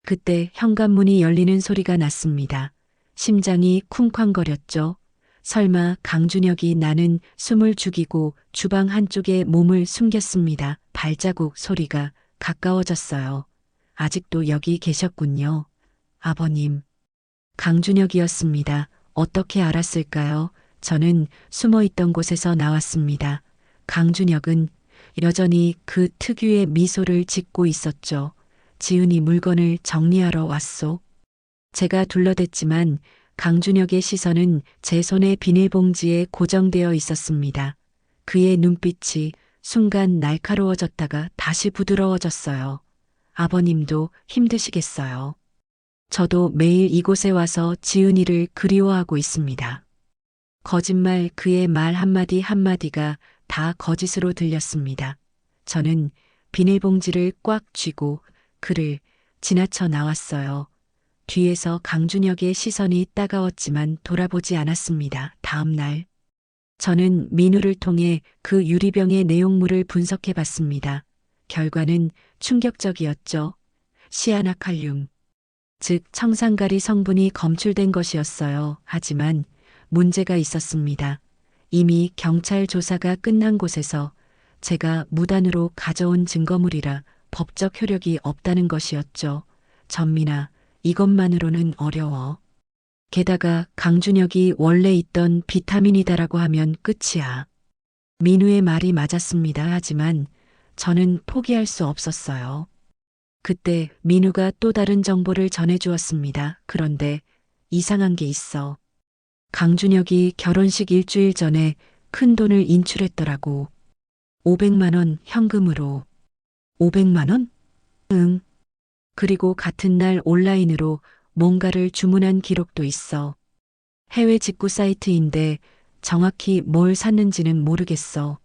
그때 현관문이 열리는 소리가 났습니다. 심장이 쿵쾅거렸죠. 설마 강준혁이 나는 숨을 죽이고 주방 한쪽에 몸을 숨겼습니다. 발자국 소리가 가까워졌어요. 아직도 여기 계셨군요. 아버님. 강준혁이었습니다. 어떻게 알았을까요? 저는 숨어있던 곳에서 나왔습니다. 강준혁은 여전히 그 특유의 미소를 짓고 있었죠. 지은이 물건을 정리하러 왔소. 제가 둘러댔지만 강준혁의 시선은 제 손의 비닐봉지에 고정되어 있었습니다. 그의 눈빛이 순간 날카로워졌다가 다시 부드러워졌어요. 아버님도 힘드시겠어요. 저도 매일 이곳에 와서 지은이를 그리워하고 있습니다. 거짓말 그의 말 한마디 한마디가 다 거짓으로 들렸습니다. 저는 비닐봉지를 꽉 쥐고 그를 지나쳐 나왔어요. 뒤에서 강준혁의 시선이 따가웠지만 돌아보지 않았습니다. 다음 날 저는 민우를 통해 그 유리병의 내용물을 분석해 봤습니다. 결과는 충격적이었죠. 시아나칼륨, 즉 청산가리 성분이 검출된 것이었어요. 하지만 문제가 있었습니다. 이미 경찰 조사가 끝난 곳에서 제가 무단으로 가져온 증거물이라 법적 효력이 없다는 것이었죠. 전민아, 이것만으로는 어려워. 게다가 강준혁이 원래 있던 비타민이다라고 하면 끝이야. 민우의 말이 맞았습니다. 하지만 저는 포기할 수 없었어요. 그때 민우가 또 다른 정보를 전해주었습니다. 그런데 이상한 게 있어. 강준혁이 결혼식 일주일 전에 큰 돈을 인출했더라고. 500만 원 현금으로. 500만 원? 응. 그리고 같은 날 온라인으로 뭔가를 주문한 기록도 있어. 해외 직구 사이트인데 정확히 뭘 샀는지는 모르겠어.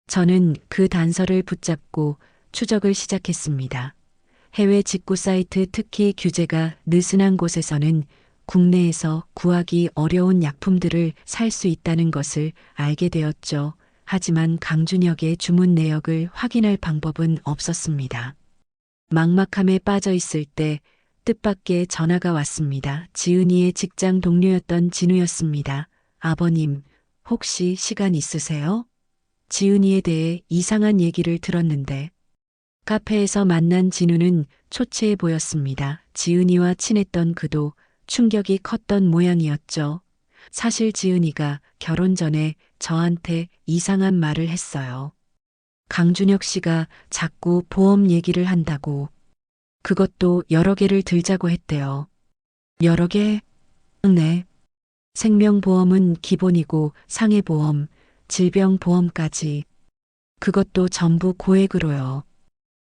저는 그 단서를 붙잡고 추적을 시작했습니다. 해외 직구 사이트, 특히 규제가 느슨한 곳에서는 국내에서 구하기 어려운 약품들을 살 수 있다는 것을 알게 되었죠. 하지만 강준혁의 주문 내역을 확인할 방법은 없었습니다. 막막함에 빠져 있을 때 뜻밖의 전화가 왔습니다. 지은이의 직장 동료였던 진우였습니다. 아버님, 혹시 시간 있으세요? 지은이에 대해 이상한 얘기를 들었는데. 카페에서 만난 진우는 초췌해 보였습니다. 지은이와 친했던 그도 충격이 컸던 모양이었죠. 사실 지은이가 결혼 전에 저한테 이상한 말을 했어요. 강준혁 씨가 자꾸 보험 얘기를 한다고. 그것도 여러 개를 들자고 했대요. 여러 개? 네. 생명보험은 기본이고 상해보험, 질병보험까지. 그것도 전부 고액으로요.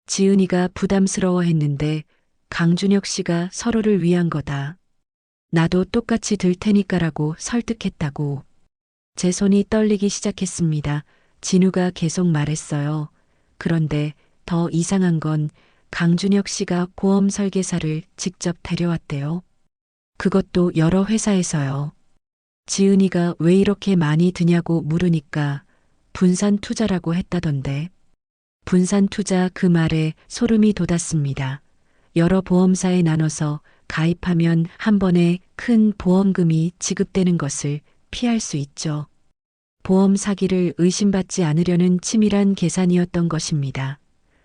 지은이가 부담스러워했는데 강준혁 씨가 서로를 위한 거다. 나도 똑같이 들 테니까라고 설득했다고. 제 손이 떨리기 시작했습니다. 진우가 계속 말했어요. 그런데 더 이상한 건 강준혁 씨가 보험 설계사를 직접 데려왔대요. 그것도 여러 회사에서요. 지은이가 왜 이렇게 많이 드냐고 물으니까 분산 투자라고 했다던데. 분산 투자, 그 말에 소름이 돋았습니다. 여러 보험사에 나눠서 가입하면 한 번에 큰 보험금이 지급되는 것을 피할 수 있죠. 보험 사기를 의심받지 않으려는 치밀한 계산이었던 것입니다.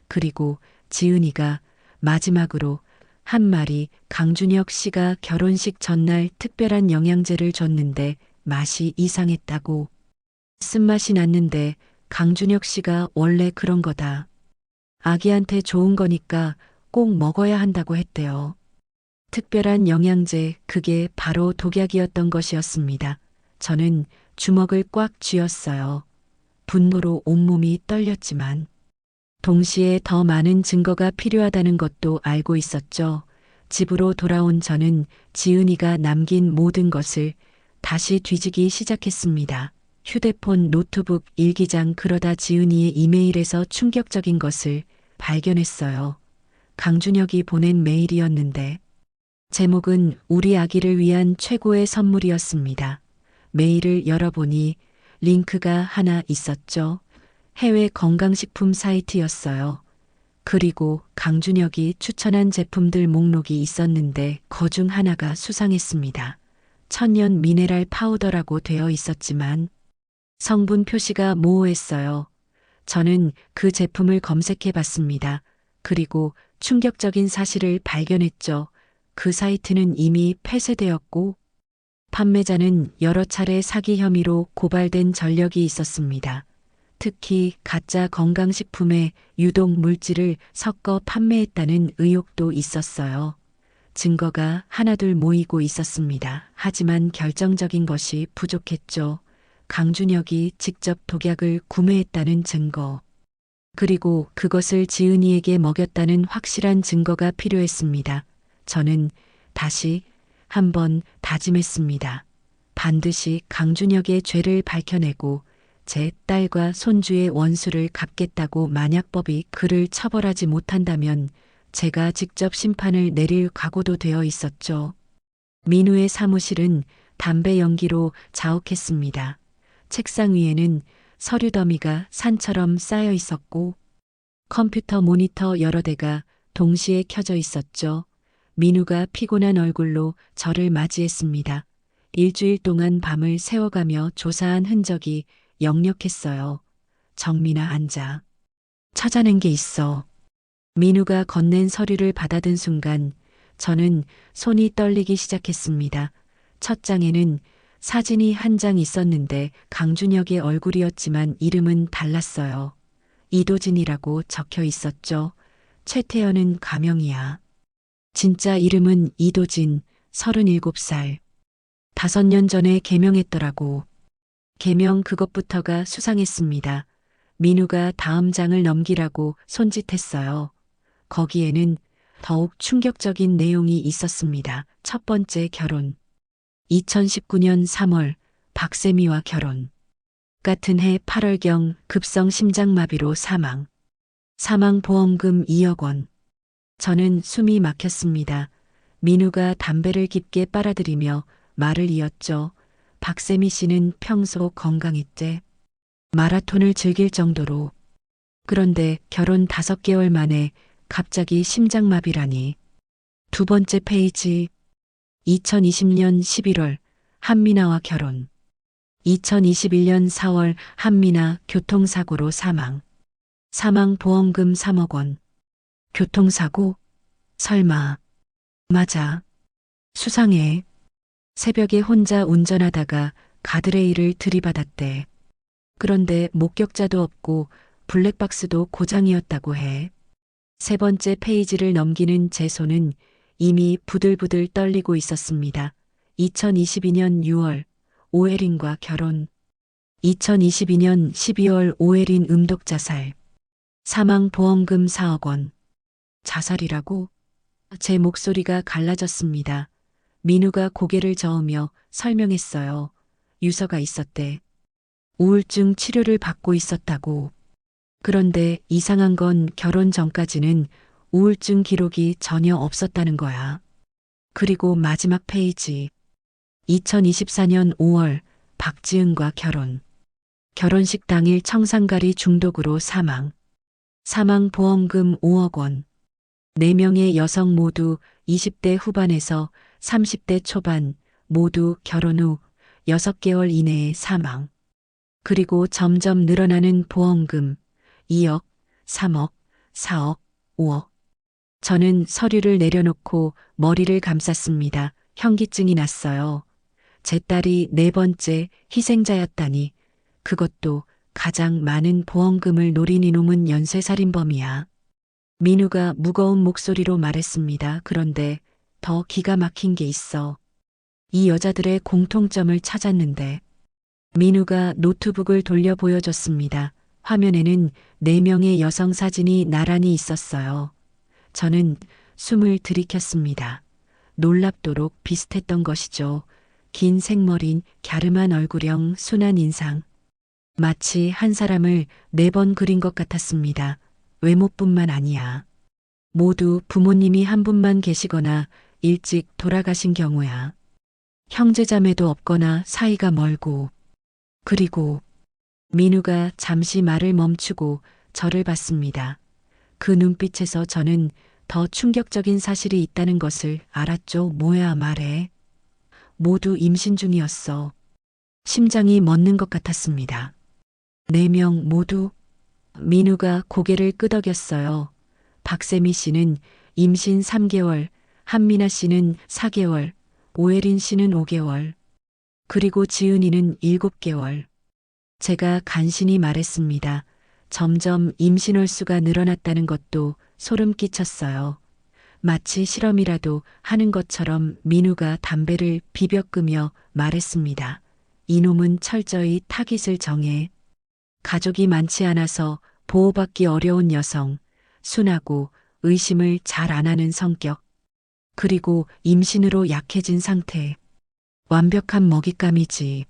그리고 지은이가 마지막으로 한 말이, 강준혁 씨가 결혼식 전날 특별한 영양제를 줬는데 맛이 이상했다고. 쓴맛이 났는데 강준혁 씨가 원래 그런 거다. 아기한테 좋은 거니까 꼭 먹어야 한다고 했대요. 특별한 영양제, 그게 바로 독약이었던 것이었습니다. 저는 주먹을 꽉 쥐었어요. 분노로 온몸이 떨렸지만 동시에 더 많은 증거가 필요하다는 것도 알고 있었죠. 집으로 돌아온 저는 지은이가 남긴 모든 것을 다시 뒤지기 시작했습니다. 휴대폰, 노트북, 일기장, 그러다 지은이의 이메일에서 충격적인 것을 발견했어요. 강준혁이 보낸 메일이었는데 제목은 우리 아기를 위한 최고의 선물이었습니다. 메일을 열어보니 링크가 하나 있었죠. 해외 건강식품 사이트였어요. 그리고 강준혁이 추천한 제품들 목록이 있었는데 그중 하나가 수상했습니다. 천연 미네랄 파우더라고 되어 있었지만 성분 표시가 모호했어요. 저는 그 제품을 검색해 봤습니다. 그리고 충격적인 사실을 발견했죠. 그 사이트는 이미 폐쇄되었고 판매자는 여러 차례 사기 혐의로 고발된 전력이 있었습니다. 특히 가짜 건강식품에 유독 물질을 섞어 판매했다는 의혹도 있었어요. 증거가 하나둘 모이고 있었습니다. 하지만 결정적인 것이 부족했죠. 강준혁이 직접 독약을 구매했다는 증거. 그리고 그것을 지은이에게 먹였다는 확실한 증거가 필요했습니다. 저는 다시 한번 다짐했습니다. 반드시 강준혁의 죄를 밝혀내고 제 딸과 손주의 원수를 갚겠다고. 만약 법이 그를 처벌하지 못한다면 제가 직접 심판을 내릴 각오도 되어 있었죠. 민우의 사무실은 담배 연기로 자욱했습니다. 책상 위에는 서류 더미가 산처럼 쌓여 있었고 컴퓨터 모니터 여러 대가 동시에 켜져 있었죠. 민우가 피곤한 얼굴로 저를 맞이했습니다. 일주일 동안 밤을 새워가며 조사한 흔적이 역력했어요. 정민아, 앉아. 찾아낸 게 있어. 민우가 건넨 서류를 받아든 순간 저는 손이 떨리기 시작했습니다. 첫 장에는 사진이 한 장 있었는데 강준혁의 얼굴이었지만 이름은 달랐어요. 이도진이라고 적혀 있었죠. 최태현은 가명이야. 진짜 이름은 이도진, 37살. 5년 전에 개명했더라고. 개명 그것부터가 수상했습니다. 민우가 다음 장을 넘기라고 손짓했어요. 거기에는 더욱 충격적인 내용이 있었습니다. 첫 번째 결혼. 2019년 3월 박세미와 결혼. 같은 해 8월경 급성 심장마비로 사망. 사망보험금 2억 원. 저는 숨이 막혔습니다. 민우가 담배를 깊게 빨아들이며 말을 이었죠. 박세미 씨는 평소 건강했대. 마라톤을 즐길 정도로. 그런데 결혼 5개월 만에 갑자기 심장마비라니. 두 번째 페이지. 2020년 11월 한민아와 결혼. 2021년 4월 한민아 교통사고로 사망. 사망보험금 3억 원. 교통사고? 설마. 맞아. 수상해. 새벽에 혼자 운전하다가 가드레일을 들이받았대. 그런데 목격자도 없고 블랙박스도 고장이었다고 해. 세 번째 페이지를 넘기는 제 손은 이미 부들부들 떨리고 있었습니다. 2022년 6월 오혜린과 결혼. 2022년 12월 오혜린 음독자살. 사망보험금 4억 원. 자살이라고? 제 목소리가 갈라졌습니다. 민우가 고개를 저으며 설명했어요. 유서가 있었대. 우울증 치료를 받고 있었다고. 그런데 이상한 건 결혼 전까지는 우울증 기록이 전혀 없었다는 거야. 그리고 마지막 페이지. 2024년 5월 박지은과 결혼. 결혼식 당일 청산가리 중독으로 사망. 사망보험금 5억 원. 4명의 여성 모두 20대 후반에서 30대 초반, 모두 결혼 후 6개월 이내에 사망. 그리고 점점 늘어나는 보험금 2억, 3억, 4억, 5억. 저는 서류를 내려놓고 머리를 감쌌습니다. 현기증이 났어요. 제 딸이 4번째 희생자였다니. 그것도 가장 많은 보험금을 노린 이놈은 연쇄살인범이야. 민우가 무거운 목소리로 말했습니다. 그런데 더 기가 막힌 게 있어. 이 여자들의 공통점을 찾았는데. 민우가 노트북을 돌려 보여줬습니다. 화면에는 4명의 여성 사진이 나란히 있었어요. 저는 숨을 들이켰습니다. 놀랍도록 비슷했던 것이죠. 긴 생머리, 갸름한 얼굴형, 순한 인상. 마치 한 사람을 4번 그린 것 같았습니다. 외모뿐만 아니야. 모두 부모님이 한 분만 계시거나 일찍 돌아가신 경우야. 형제자매도 없거나 사이가 멀고. 그리고 민우가 잠시 말을 멈추고 저를 봤습니다. 그 눈빛에서 저는 더 충격적인 사실이 있다는 것을 알았죠. 뭐야, 말해. 모두 임신 중이었어. 심장이 멎는 것 같았습니다. 4명 모두. 민우가 고개를 끄덕였어요. 박세미 씨는 임신 3개월, 한민아 씨는 4개월, 오혜린 씨는 5개월, 그리고 지은이는 7개월. 제가 간신히 말했습니다. 점점 임신 횟수가 늘어났다는 것도 소름 끼쳤어요. 마치 실험이라도 하는 것처럼 민우가 담배를 비벼 끄며 말했습니다. 이놈은 철저히 타깃을 정해. 가족이 많지 않아서 보호받기 어려운 여성, 순하고 의심을 잘 안 하는 성격, 그리고 임신으로 약해진 상태. 완벽한 먹잇감이지.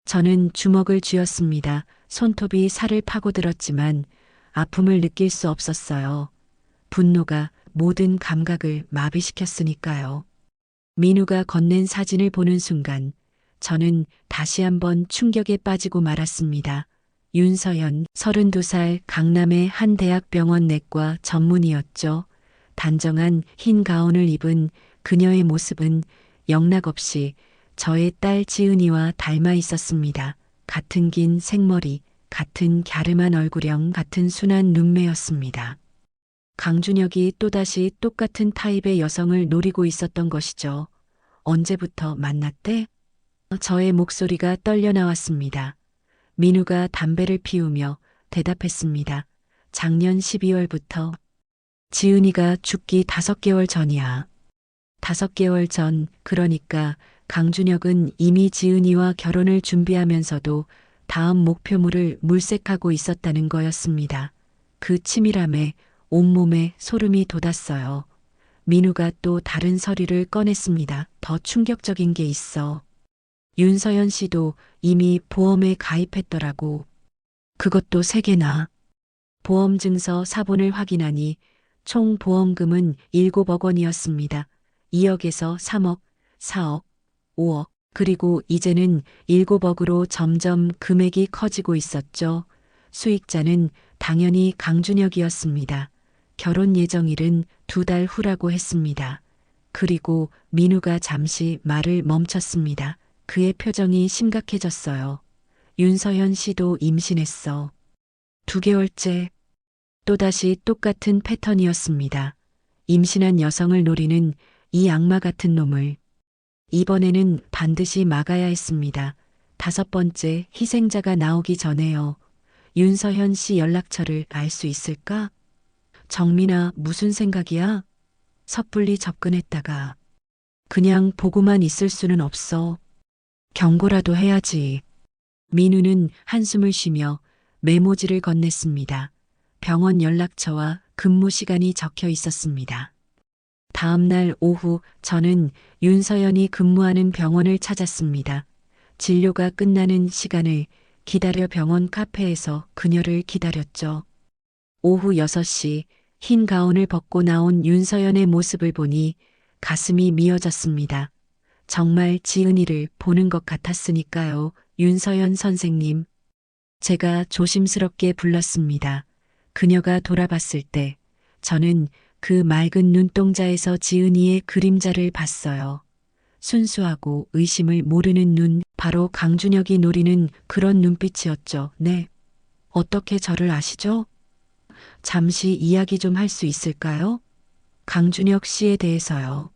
저는 주먹을 쥐었습니다. 손톱이 살을 파고들었지만 아픔을 느낄 수 없었어요. 분노가 모든 감각을 마비시켰으니까요. 민우가 건넨 사진을 보는 순간 저는 다시 한번 충격에 빠지고 말았습니다. 윤서연, 32살, 강남의 한 대학병원 내과 전문의였죠. 단정한 흰 가운을 입은 그녀의 모습은 영락없이 저의 딸 지은이와 닮아 있었습니다. 같은 긴 생머리, 같은 갸름한 얼굴형, 같은 순한 눈매였습니다. 강준혁이 또다시 똑같은 타입의 여성을 노리고 있었던 것이죠. 언제부터 만났대? 저의 목소리가 떨려 나왔습니다. 민우가 담배를 피우며 대답했습니다. 작년 12월부터. 지은이가 죽기 5개월 전이야. 5개월 전, 그러니까 강준혁은 이미 지은이와 결혼을 준비하면서도 다음 목표물을 물색하고 있었다는 거였습니다. 그 치밀함에 온몸에 소름이 돋았어요. 민우가 또 다른 서류를 꺼냈습니다. 더 충격적인 게 있어. 윤서연 씨도 이미 보험에 가입했더라고. 그것도 3개나. 보험 증서 사본을 확인하니 총 보험금은 7억 원이었습니다. 2억에서 3억, 4억, 5억, 그리고 이제는 7억으로 점점 금액이 커지고 있었죠. 수익자는 당연히 강준혁이었습니다. 결혼 예정일은 2달 후라고 했습니다. 그리고 민우가 잠시 말을 멈췄습니다. 그의 표정이 심각해졌어요. 윤서연 씨도 임신했어. 2개월째. 또다시 똑같은 패턴이었습니다. 임신한 여성을 노리는 이 악마 같은 놈을. 이번에는 반드시 막아야 했습니다. 5번째 희생자가 나오기 전에요. 윤서현 씨 연락처를 알 수 있을까? 정민아, 무슨 생각이야? 섣불리 접근했다가. 그냥 보고만 있을 수는 없어. 경고라도 해야지. 민우는 한숨을 쉬며 메모지를 건넸습니다. 병원 연락처와 근무 시간이 적혀 있었습니다. 다음 날 오후 저는 윤서연이 근무하는 병원을 찾았습니다. 진료가 끝나는 시간을 기다려 병원 카페에서 그녀를 기다렸죠. 오후 6시 흰 가운을 벗고 나온 윤서연의 모습을 보니 가슴이 미어졌습니다. 정말 지은이를 보는 것 같았으니까요. 윤서연 선생님. 제가 조심스럽게 불렀습니다. 그녀가 돌아봤을 때 저는 그 맑은 눈동자에서 지은이의 그림자를 봤어요. 순수하고 의심을 모르는 눈, 바로 강준혁이 노리는 그런 눈빛이었죠. 네. 어떻게 저를 아시죠? 잠시 이야기 좀 할 수 있을까요? 강준혁 씨에 대해서요.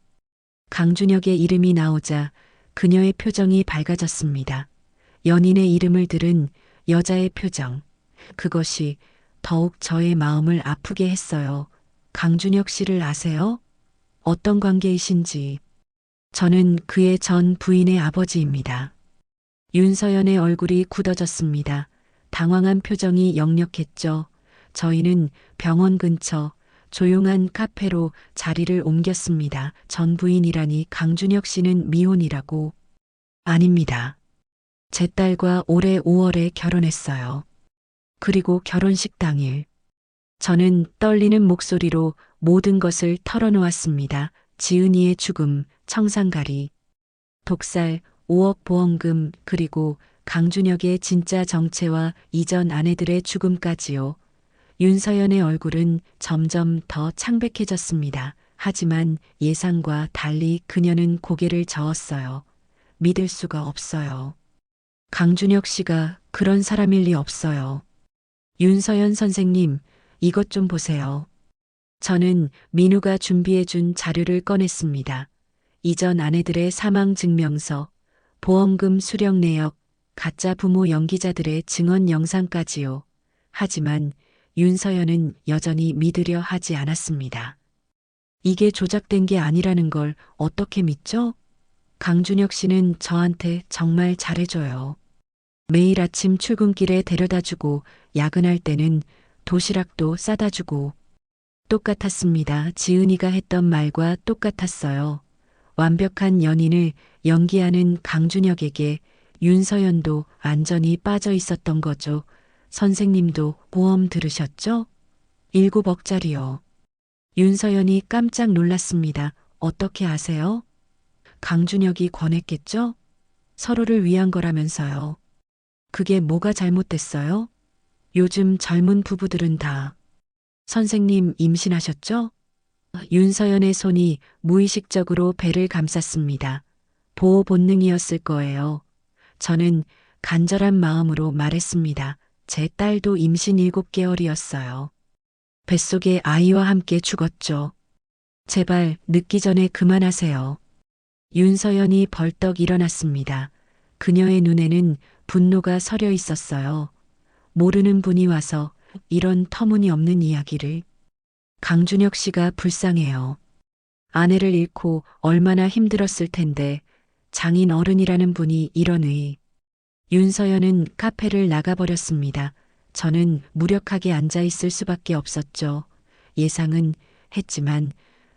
강준혁의 이름이 나오자 그녀의 표정이 밝아졌습니다. 연인의 이름을 들은 여자의 표정. 그것이 더욱 저의 마음을 아프게 했어요. 강준혁 씨를 아세요? 어떤 관계이신지. 저는 그의 전 부인의 아버지입니다. 윤서연의 얼굴이 굳어졌습니다. 당황한 표정이 역력했죠. 저희는 병원 근처 조용한 카페로 자리를 옮겼습니다. 전 부인이라니 강준혁 씨는 미혼이라고. 아닙니다. 제 딸과 올해 5월에 결혼했어요. 그리고 결혼식 당일. 저는 떨리는 목소리로 모든 것을 털어놓았습니다. 지은이의 죽음, 청산가리, 독살, 5억 보험금, 그리고 강준혁의 진짜 정체와 이전 아내들의 죽음까지요. 윤서연의 얼굴은 점점 더 창백해졌습니다. 하지만 예상과 달리 그녀는 고개를 저었어요. 믿을 수가 없어요. 강준혁 씨가 그런 사람일 리 없어요. 윤서연 선생님, 이것 좀 보세요. 저는 민우가 준비해준 자료를 꺼냈습니다. 이전 아내들의 사망 증명서, 보험금 수령 내역, 가짜 부모 연기자들의 증언 영상까지요. 하지만 윤서연은 여전히 믿으려 하지 않았습니다. 이게 조작된 게 아니라는 걸 어떻게 믿죠? 강준혁 씨는 저한테 정말 잘해줘요. 매일 아침 출근길에 데려다주고 야근할 때는 도시락도 싸다주고. 똑같았습니다. 지은이가 했던 말과 똑같았어요. 완벽한 연인을 연기하는 강준혁에게 윤서연도 완전히 빠져 있었던 거죠. 선생님도 보험 들으셨죠? 7억짜리요. 윤서연이 깜짝 놀랐습니다. 어떻게 아세요? 강준혁이 권했겠죠? 서로를 위한 거라면서요. 그게 뭐가 잘못됐어요? 요즘 젊은 부부들은 다. 선생님 임신하셨죠? 윤서연의 손이 무의식적으로 배를 감쌌습니다. 보호 본능이었을 거예요. 저는 간절한 마음으로 말했습니다. 제 딸도 임신 7개월이었어요. 뱃속에 아이와 함께 죽었죠. 제발 늦기 전에 그만하세요. 윤서연이 벌떡 일어났습니다. 그녀의 눈에는 분노가 서려 있었어요. 모르는 분이 와서 이런 터무니없는 이야기를. 강준혁 씨가 불쌍해요. 아내를 잃고 얼마나 힘들었을 텐데 장인 어른이라는 분이 이러니. 윤서연은 카페를 나가버렸습니다. 저는 무력하게 앉아 있을 수밖에 없었죠. 예상은 했지만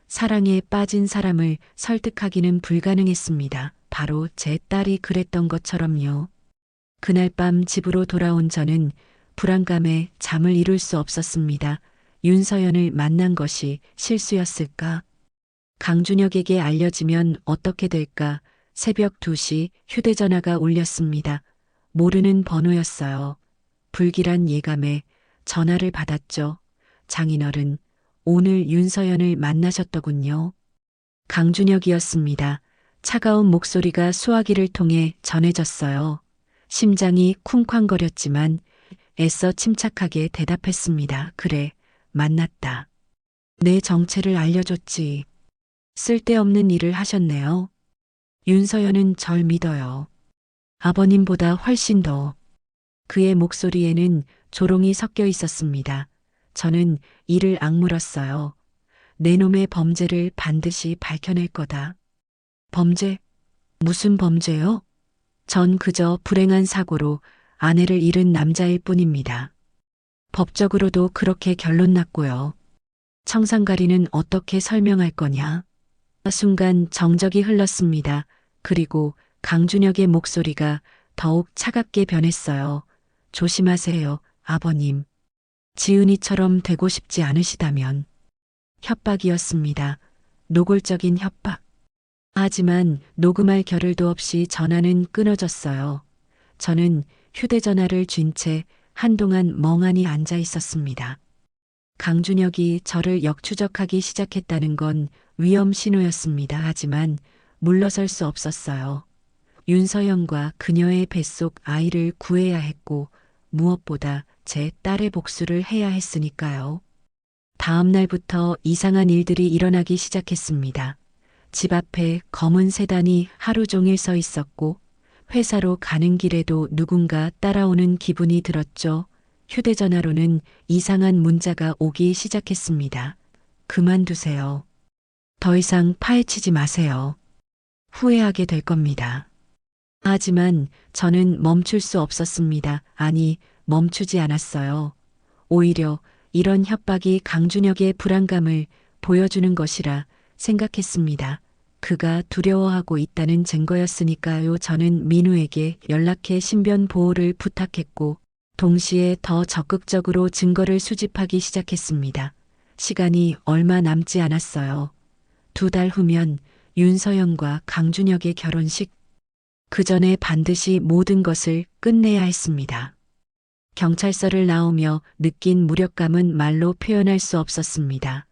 사랑에 빠진 사람을 설득하기는 불가능했습니다. 바로 제 딸이 그랬던 것처럼요. 그날 밤 집으로 돌아온 저는 불안감에 잠을 이룰 수 없었습니다. 윤서연을 만난 것이 실수였을까? 강준혁에게 알려지면 어떻게 될까? 새벽 2시 휴대전화가 울렸습니다. 모르는 번호였어요. 불길한 예감에 전화를 받았죠. 장인어른, 오늘 윤서연을 만나셨더군요. 강준혁이었습니다. 차가운 목소리가 수화기를 통해 전해졌어요. 심장이 쿵쾅거렸지만 애써 침착하게 대답했습니다. 그래, 만났다. 내 정체를 알려줬지. 쓸데없는 일을 하셨네요. 윤서연은 절 믿어요. 아버님보다 훨씬 더. 그의 목소리에는 조롱이 섞여 있었습니다. 저는 이를 악물었어요. 내 놈의 범죄를 반드시 밝혀낼 거다. 범죄? 무슨 범죄요? 전 그저 불행한 사고로 아내를 잃은 남자일 뿐입니다. 법적으로도 그렇게 결론 났고요. 청산가리는 어떻게 설명할 거냐? 순간 정적이 흘렀습니다. 그리고 강준혁의 목소리가 더욱 차갑게 변했어요. 조심하세요, 아버님. 지은이처럼 되고 싶지 않으시다면. 협박이었습니다. 노골적인 협박. 하지만 녹음할 겨를도 없이 전화는 끊어졌어요. 저는 휴대전화를 쥔 채 한동안 멍하니 앉아 있었습니다. 강준혁이 저를 역추적하기 시작했다는 건 위험 신호였습니다. 하지만 물러설 수 없었어요. 윤서연과 그녀의 뱃속 아이를 구해야 했고 무엇보다 제 딸의 복수를 해야 했으니까요. 다음 날부터 이상한 일들이 일어나기 시작했습니다. 집 앞에 검은 세단이 하루 종일 서 있었고 회사로 가는 길에도 누군가 따라오는 기분이 들었죠. 휴대전화로는 이상한 문자가 오기 시작했습니다. 그만두세요. 더 이상 파헤치지 마세요. 후회하게 될 겁니다. 하지만 저는 멈출 수 없었습니다. 아니, 멈추지 않았어요. 오히려 이런 협박이 강준혁의 불안감을 보여주는 것이라 생각했습니다. 그가 두려워하고 있다는 증거였으니까요. 저는 민우에게 연락해 신변 보호를 부탁했고 동시에 더 적극적으로 증거를 수집하기 시작했습니다. 시간이 얼마 남지 않았어요. 2달 후면 윤서연과 강준혁의 결혼식. 그 전에 반드시 모든 것을 끝내야 했습니다. 경찰서를 나오며 느낀 무력감은 말로 표현할 수 없었습니다.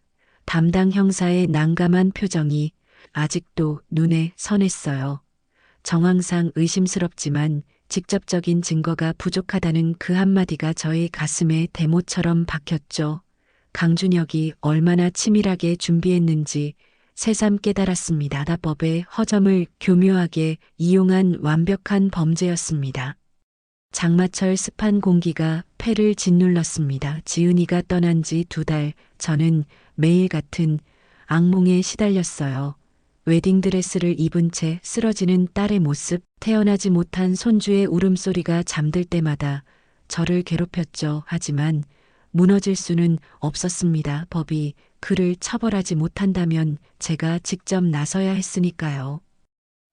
담당 형사의 난감한 표정이 아직도 눈에 선했어요. 정황상 의심스럽지만 직접적인 증거가 부족하다는 그 한마디가 저의 가슴에 대모처럼 박혔죠. 강준혁이 얼마나 치밀하게 준비했는지 새삼 깨달았습니다. 법의 허점을 교묘하게 이용한 완벽한 범죄였습니다. 장마철 습한 공기가 폐를 짓눌렀습니다. 지은이가 떠난 지 2달, 저는 매일 같은 악몽에 시달렸어요. 웨딩드레스를 입은 채 쓰러지는 딸의 모습, 태어나지 못한 손주의 울음소리가 잠들 때마다 저를 괴롭혔죠. 하지만 무너질 수는 없었습니다. 법이 그를 처벌하지 못한다면 제가 직접 나서야 했으니까요.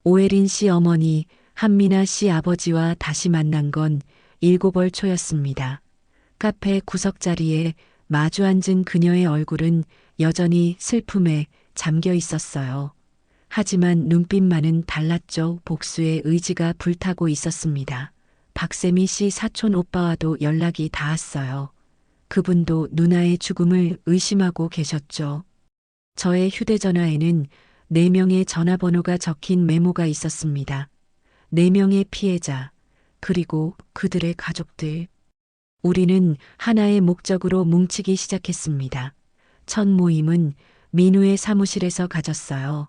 오혜린 씨 어머니, 한미나 씨 아버지와 다시 만난 건 7월 초였습니다. 카페 구석자리에 마주 앉은 그녀의 얼굴은 여전히 슬픔에 잠겨 있었어요. 하지만 눈빛만은 달랐죠. 복수의 의지가 불타고 있었습니다. 박세미 씨 사촌 오빠와도 연락이 닿았어요. 그분도 누나의 죽음을 의심하고 계셨죠. 저의 휴대전화에는 4명의 전화번호가 적힌 메모가 있었습니다. 4명의 피해자, 그리고 그들의 가족들. 우리는 하나의 목적으로 뭉치기 시작했습니다. 첫 모임은 민우의 사무실에서 가졌어요.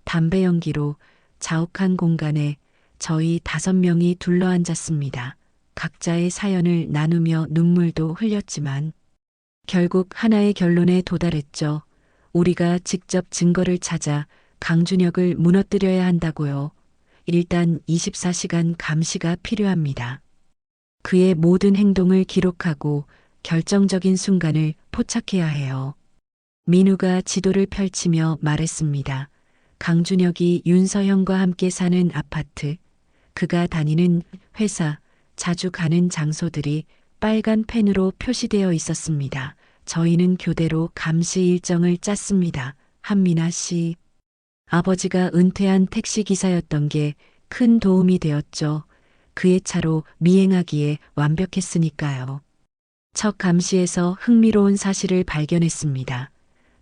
담배 연기로 자욱한 공간에 저희 5명이 둘러앉았습니다. 각자의 사연을 나누며 눈물도 흘렸지만 결국 하나의 결론에 도달했죠. 우리가 직접 증거를 찾아 강준혁을 무너뜨려야 한다고요. 일단 24시간 감시가 필요합니다. 그의 모든 행동을 기록하고 결정적인 순간을 포착해야 해요. 민우가 지도를 펼치며 말했습니다. 강준혁이 윤서현과 함께 사는 아파트, 그가 다니는 회사, 자주 가는 장소들이 빨간 펜으로 표시되어 있었습니다. 저희는 교대로 감시 일정을 짰습니다. 한민아 씨. 아버지가 은퇴한 택시기사였던 게 큰 도움이 되었죠. 그의 차로 미행하기에 완벽했으니까요. 첫 감시에서 흥미로운 사실을 발견했습니다.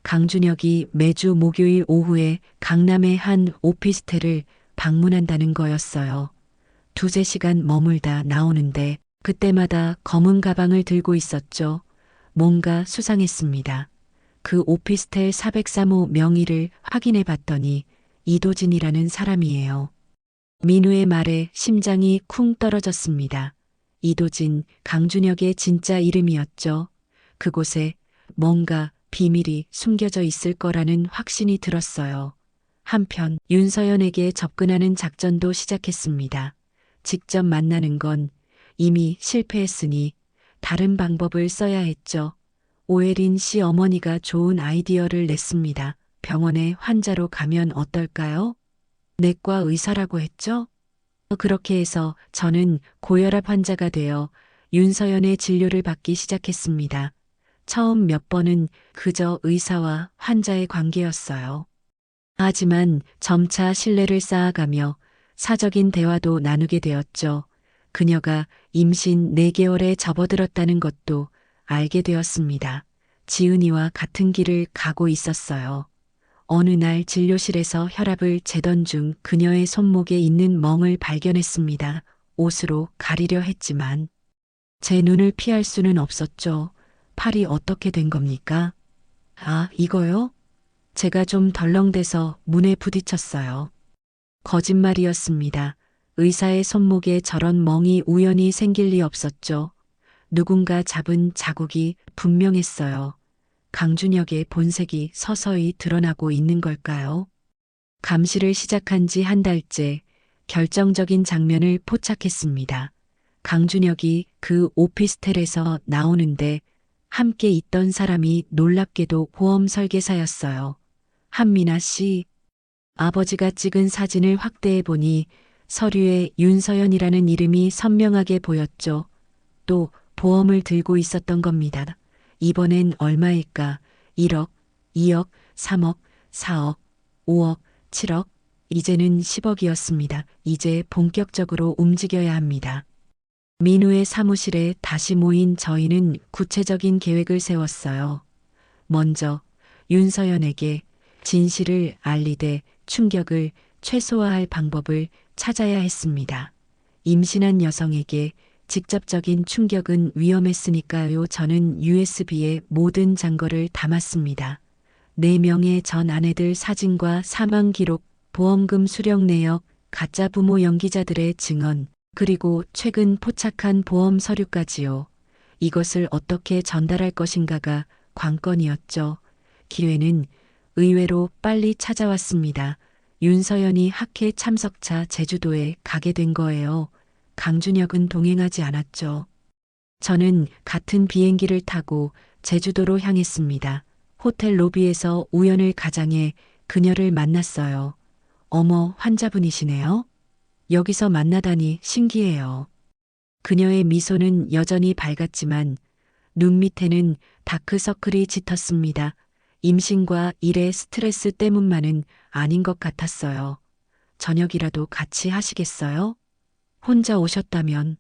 강준혁이 매주 목요일 오후에 강남의 한 오피스텔을 방문한다는 거였어요. 2~3시간 머물다 나오는데 그때마다 검은 가방을 들고 있었죠. 뭔가 수상했습니다. 그 오피스텔 403호 명의를 확인해 봤더니 이도진이라는 사람이에요. 민우의 말에 심장이 쿵 떨어졌습니다. 이도진, 강준혁의 진짜 이름이었죠. 그곳에 뭔가 비밀이 숨겨져 있을 거라는 확신이 들었어요. 한편 윤서연에게 접근하는 작전도 시작했습니다. 직접 만나는 건 이미 실패했으니 다른 방법을 써야 했죠. 오혜린 씨 어머니가 좋은 아이디어를 냈습니다. 병원에 환자로 가면 어떨까요? 내과 의사라고 했죠? 그렇게 해서 저는 고혈압 환자가 되어 윤서연의 진료를 받기 시작했습니다. 처음 몇 번은 그저 의사와 환자의 관계였어요. 하지만 점차 신뢰를 쌓아가며 사적인 대화도 나누게 되었죠. 그녀가 임신 4개월에 접어들었다는 것도 알게 되었습니다. 지은이와 같은 길을 가고 있었어요. 어느 날 진료실에서 혈압을 재던 중 그녀의 손목에 있는 멍을 발견했습니다. 옷으로 가리려 했지만 제 눈을 피할 수는 없었죠. 팔이 어떻게 된 겁니까? 아, 이거요? 제가 좀 덜렁대서 문에 부딪혔어요. 거짓말이었습니다. 의사의 손목에 저런 멍이 우연히 생길 리 없었죠. 누군가 잡은 자국이 분명했어요. 강준혁의 본색이 서서히 드러나고 있는 걸까요? 감시를 시작한 지 한 달째 결정적인 장면을 포착했습니다. 강준혁이 그 오피스텔에서 나오는데 함께 있던 사람이 놀랍게도 보험 설계사였어요. 한민아 씨. 아버지가 찍은 사진을 확대해 보니 서류에 윤서연이라는 이름이 선명하게 보였죠. 또 보험을 들고 있었던 겁니다. 이번엔 얼마일까? 1억, 2억, 3억, 4억, 5억, 7억, 이제는 10억이었습니다. 이제 본격적으로 움직여야 합니다. 민우의 사무실에 다시 모인 저희는 구체적인 계획을 세웠어요. 먼저 윤서연에게 진실을 알리되 충격을 최소화할 방법을 찾아야 했습니다. 임신한 여성에게 직접적인 충격은 위험했으니까요. 저는 USB에 모든 증거를 담았습니다. 4명의 전 아내들 사진과 사망 기록, 보험금 수령 내역, 가짜 부모 연기자들의 증언, 그리고 최근 포착한 보험 서류까지요. 이것을 어떻게 전달할 것인가가 관건이었죠. 기회는 의외로 빨리 찾아왔습니다. 윤서연이 학회 참석차 제주도에 가게 된 거예요. 강준혁은 동행하지 않았죠. 저는 같은 비행기를 타고 제주도로 향했습니다. 호텔 로비에서 우연을 가장해 그녀를 만났어요. 어머, 환자분이시네요. 여기서 만나다니 신기해요. 그녀의 미소는 여전히 밝았지만 눈 밑에는 다크서클이 짙었습니다. 임신과 일의 스트레스 때문만은 아닌 것 같았어요. 저녁이라도 같이 하시겠어요? 혼자 오셨다면.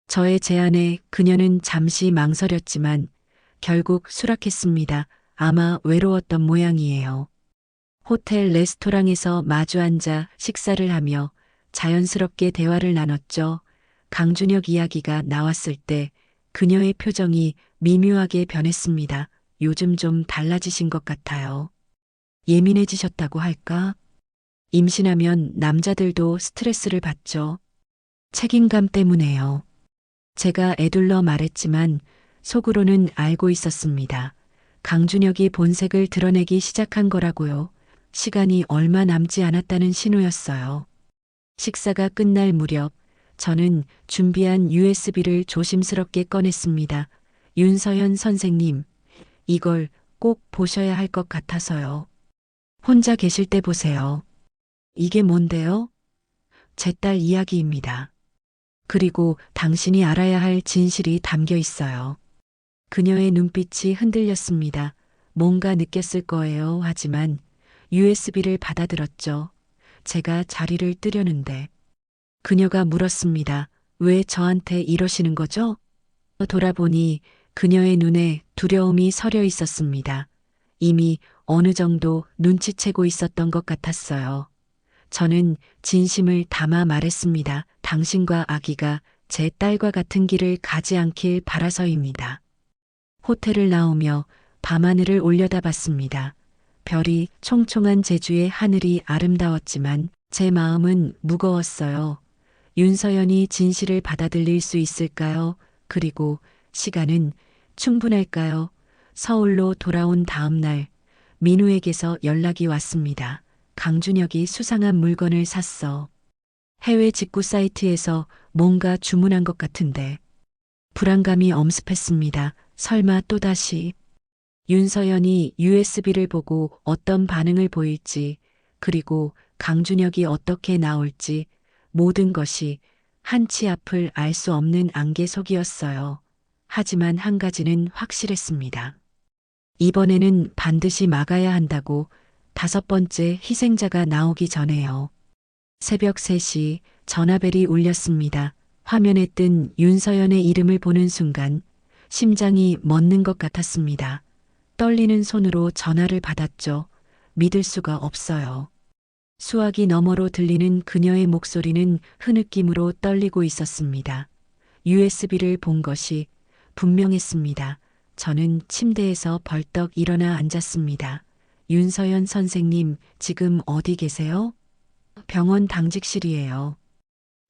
저의 제안에 그녀는 잠시 망설였지만 결국 수락했습니다. 아마 외로웠던 모양이에요. 호텔 레스토랑에서 마주 앉아 식사를 하며 자연스럽게 대화를 나눴죠. 강준혁 이야기가 나왔을 때 그녀의 표정이 미묘하게 변했습니다. 요즘 좀 달라지신 것 같아요. 예민해지셨다고 할까? 임신하면 남자들도 스트레스를 받죠. 책임감 때문에요. 제가 애둘러 말했지만 속으로는 알고 있었습니다. 강준혁이 본색을 드러내기 시작한 거라고요. 시간이 얼마 남지 않았다는 신호였어요. 식사가 끝날 무렵 저는 준비한 USB를 조심스럽게 꺼냈습니다. 윤서연 선생님, 이걸 꼭 보셔야 할 것 같아서요. 혼자 계실 때 보세요. 이게 뭔데요? 제 딸 이야기입니다. 그리고 당신이 알아야 할 진실이 담겨 있어요. 그녀의 눈빛이 흔들렸습니다. 뭔가 느꼈을 거예요. 하지만 USB를 받아들었죠. 제가 자리를 뜨려는데 그녀가 물었습니다. 왜 저한테 이러시는 거죠? 돌아보니 그녀의 눈에 두려움이 서려 있었습니다. 이미 어느 정도 눈치채고 있었던 것 같았어요. 저는 진심을 담아 말했습니다. 당신과 아기가 제 딸과 같은 길을 가지 않길 바라서입니다. 호텔을 나오며 밤하늘을 올려다봤습니다. 별이 총총한 제주의 하늘이 아름다웠지만 제 마음은 무거웠어요. 윤서연이 진실을 받아들일 수 있을까요? 그리고 시간은 충분할까요? 서울로 돌아온 다음 날 민우에게서 연락이 왔습니다. 강준혁이 수상한 물건을 샀어. 해외 직구 사이트에서 뭔가 주문한 것 같은데. 불안감이 엄습했습니다. 설마 또다시. 윤서연이 USB를 보고 어떤 반응을 보일지, 그리고 강준혁이 어떻게 나올지 모든 것이 한치 앞을 알 수 없는 안개 속이었어요. 하지만 한 가지는 확실했습니다. 이번에는 반드시 막아야 한다고 5번째 희생자가 나오기 전에요. 새벽 3시 전화벨이 울렸습니다. 화면에 뜬 윤서연의 이름을 보는 순간 심장이 멎는 것 같았습니다. 떨리는 손으로 전화를 받았죠. 믿을 수가 없어요. 수화기 너머로 들리는 그녀의 목소리는 흐느낌으로 떨리고 있었습니다. USB를 본 것이 분명했습니다. 저는 침대에서 벌떡 일어나 앉았습니다. 윤서연 선생님, 지금 어디 계세요? 병원 당직실이에요.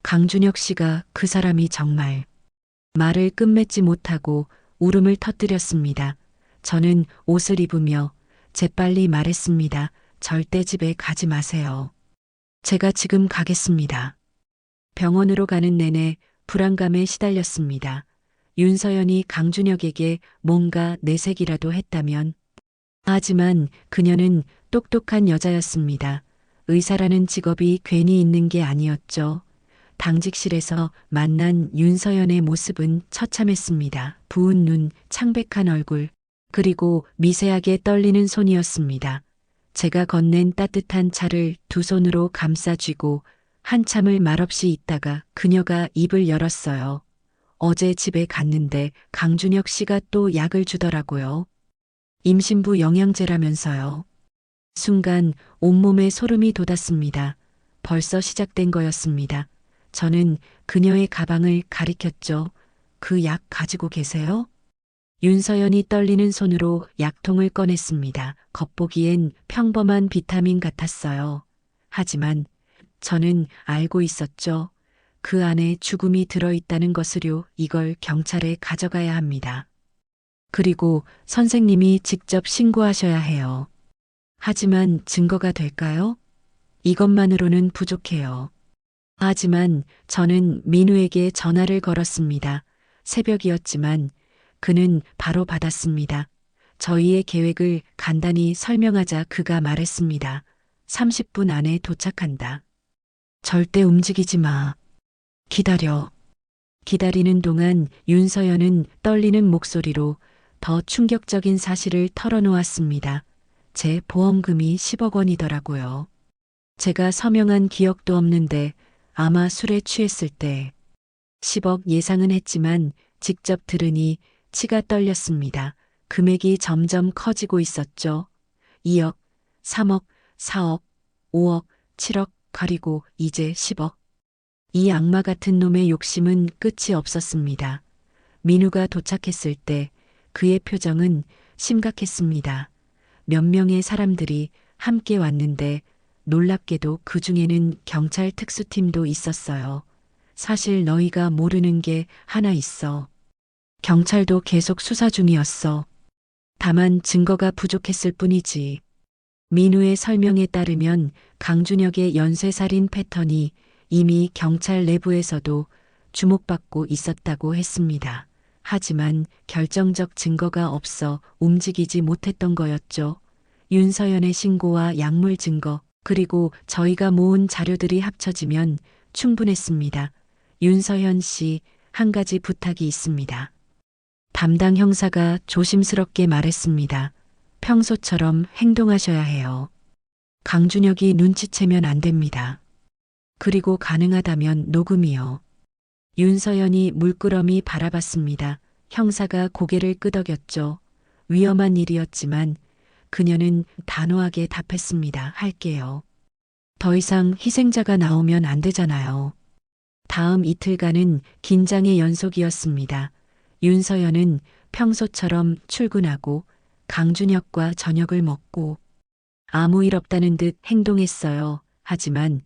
강준혁 씨가 그 사람이 정말. 말을 끝맺지 못하고 울음을 터뜨렸습니다. 저는 옷을 입으며 재빨리 말했습니다. 절대 집에 가지 마세요. 제가 지금 가겠습니다. 병원으로 가는 내내 불안감에 시달렸습니다. 윤서연이 강준혁에게 뭔가 내색이라도 했다면. 하지만 그녀는 똑똑한 여자였습니다. 의사라는 직업이 괜히 있는 게 아니었죠. 당직실에서 만난 윤서연의 모습은 처참했습니다. 부은 눈, 창백한 얼굴, 그리고 미세하게 떨리는 손이었습니다. 제가 건넨 따뜻한 차를 두 손으로 감싸 쥐고 한참을 말없이 있다가 그녀가 입을 열었어요. 어제 집에 갔는데 강준혁 씨가 또 약을 주더라고요. 임신부 영양제라면서요. 순간 온몸에 소름이 돋았습니다. 벌써 시작된 거였습니다. 저는 그녀의 가방을 가리켰죠. 그 약 가지고 계세요? 윤서연이 떨리는 손으로 약통을 꺼냈습니다. 겉보기엔 평범한 비타민 같았어요. 하지만 저는 알고 있었죠. 그 안에 죽음이 들어있다는 것을요. 이걸 경찰에 가져가야 합니다. 그리고 선생님이 직접 신고하셔야 해요. 하지만 증거가 될까요? 이것만으로는 부족해요. 하지만 저는 민우에게 전화를 걸었습니다. 새벽이었지만 그는 바로 받았습니다. 저희의 계획을 간단히 설명하자 그가 말했습니다. 30분 안에 도착한다. 절대 움직이지 마. 기다려. 기다리는 동안 윤서연은 떨리는 목소리로 더 충격적인 사실을 털어놓았습니다. 제 보험금이 10억 원이더라고요. 제가 서명한 기억도 없는데 아마 술에 취했을 때 10억 예상은 했지만 직접 들으니 치가 떨렸습니다. 금액이 점점 커지고 있었죠. 2억, 3억, 4억, 5억, 7억, 그리고 이제 10억. 이 악마 같은 놈의 욕심은 끝이 없었습니다. 민우가 도착했을 때 그의 표정은 심각했습니다. 몇 명의 사람들이 함께 왔는데 놀랍게도 그 중에는 경찰 특수팀도 있었어요. 사실 너희가 모르는 게 하나 있어. 경찰도 계속 수사 중이었어. 다만 증거가 부족했을 뿐이지. 민우의 설명에 따르면 강준혁의 연쇄살인 패턴이 이미 경찰 내부에서도 주목받고 있었다고 했습니다. 하지만 결정적 증거가 없어 움직이지 못했던 거였죠. 윤서연의 신고와 약물 증거, 그리고 저희가 모은 자료들이 합쳐지면 충분했습니다. 윤서연 씨, 한 가지 부탁이 있습니다. 담당 형사가 조심스럽게 말했습니다. 평소처럼 행동하셔야 해요. 강준혁이 눈치채면 안 됩니다. 그리고 가능하다면 녹음이요. 윤서연이 물끄러미 바라봤습니다. 형사가 고개를 끄덕였죠. 위험한 일이었지만 그녀는 단호하게 답했습니다. 할게요. 더 이상 희생자가 나오면 안 되잖아요. 다음 이틀간은 긴장의 연속이었습니다. 윤서연은 평소처럼 출근하고 강준혁과 저녁을 먹고 아무 일 없다는 듯 행동했어요. 하지만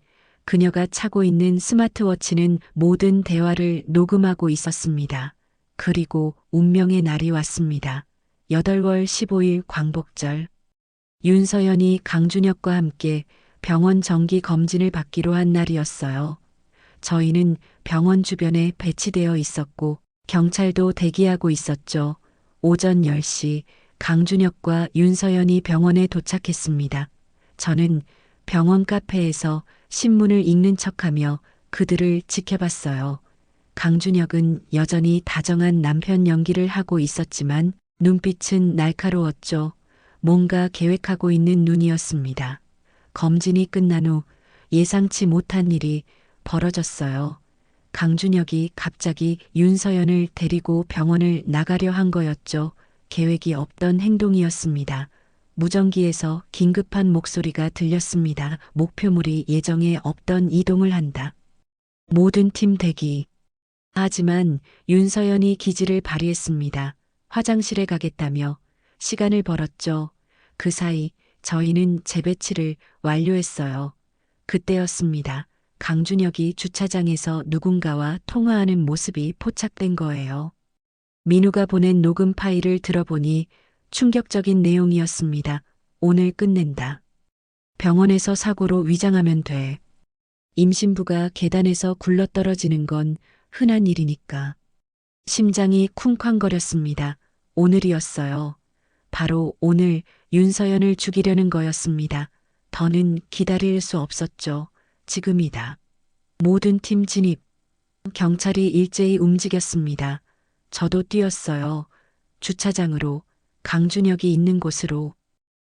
그녀가 차고 있는 스마트워치는 모든 대화를 녹음하고 있었습니다. 그리고 운명의 날이 왔습니다. 8월 15일 광복절. 윤서연이 강준혁과 함께 병원 정기 검진을 받기로 한 날이었어요. 저희는 병원 주변에 배치되어 있었고 경찰도 대기하고 있었죠. 오전 10시 강준혁과 윤서연이 병원에 도착했습니다. 저는 병원 카페에서 신문을 읽는 척하며 그들을 지켜봤어요. 강준혁은 여전히 다정한 남편 연기를 하고 있었지만 눈빛은 날카로웠죠. 뭔가 계획하고 있는 눈이었습니다. 검진이 끝난 후 예상치 못한 일이 벌어졌어요. 강준혁이 갑자기 윤서연을 데리고 병원을 나가려 한 거였죠. 계획이 없던 행동이었습니다. 무전기에서 긴급한 목소리가 들렸습니다. 목표물이 예정에 없던 이동을 한다. 모든 팀 대기. 하지만 윤서연이 기지를 발휘했습니다. 화장실에 가겠다며 시간을 벌었죠. 그 사이 저희는 재배치를 완료했어요. 그때였습니다. 강준혁이 주차장에서 누군가와 통화하는 모습이 포착된 거예요. 민우가 보낸 녹음 파일을 들어보니 충격적인 내용이었습니다. 오늘 끝낸다. 병원에서 사고로 위장하면 돼. 임신부가 계단에서 굴러떨어지는 건 흔한 일이니까. 심장이 쿵쾅거렸습니다. 오늘이었어요. 바로 오늘 윤서연을 죽이려는 거였습니다. 더는 기다릴 수 없었죠. 지금이다. 모든 팀 진입. 경찰이 일제히 움직였습니다. 저도 뛰었어요. 주차장으로, 강준혁이 있는 곳으로.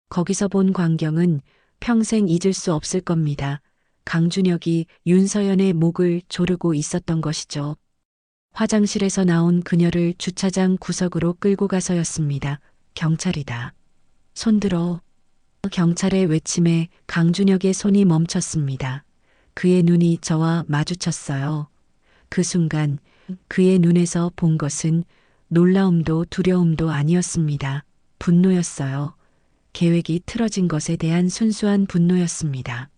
거기서 본 광경은 평생 잊을 수 없을 겁니다. 강준혁이 윤서연의 목을 조르고 있었던 것이죠. 화장실에서 나온 그녀를 주차장 구석으로 끌고 가서였습니다. 경찰이다. 손들어. 경찰의 외침에 강준혁의 손이 멈췄습니다. 그의 눈이 저와 마주쳤어요. 그 순간 그의 눈에서 본 것은 놀라움도 두려움도 아니었습니다. 분노였어요. 계획이 틀어진 것에 대한 순수한 분노였습니다.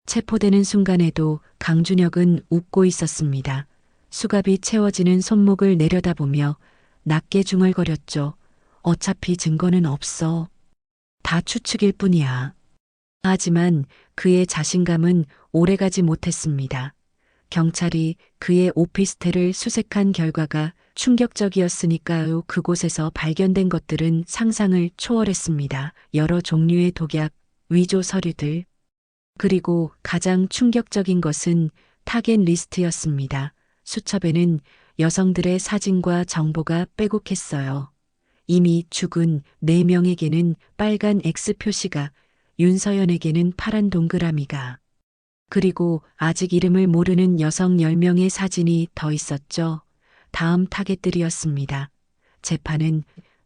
체포되는 순간에도 강준혁은 웃고 있었습니다. 수갑이 채워지는 손목을 내려다보며 낮게 중얼거렸죠. 어차피 증거는 없어. 다 추측일 뿐이야. 하지만 그의 자신감은 오래가지 못했습니다. 경찰이 그의 오피스텔을 수색한 결과가 충격적이었으니까요. 그곳에서 발견된 것들은 상상을 초월했습니다. 여러 종류의 독약, 위조 서류들. 그리고 가장 충격적인 것은 타겟 리스트였습니다. 수첩에는 여성들의 사진과 정보가 빼곡했어요. 이미 죽은 4명에게는 빨간 X 표시가, 윤서연에게는 파란 동그라미가. 그리고 아직 이름을 모르는 여성 10명의 사진이 더 있었죠. 다음 타겟들이었습니다. 재판은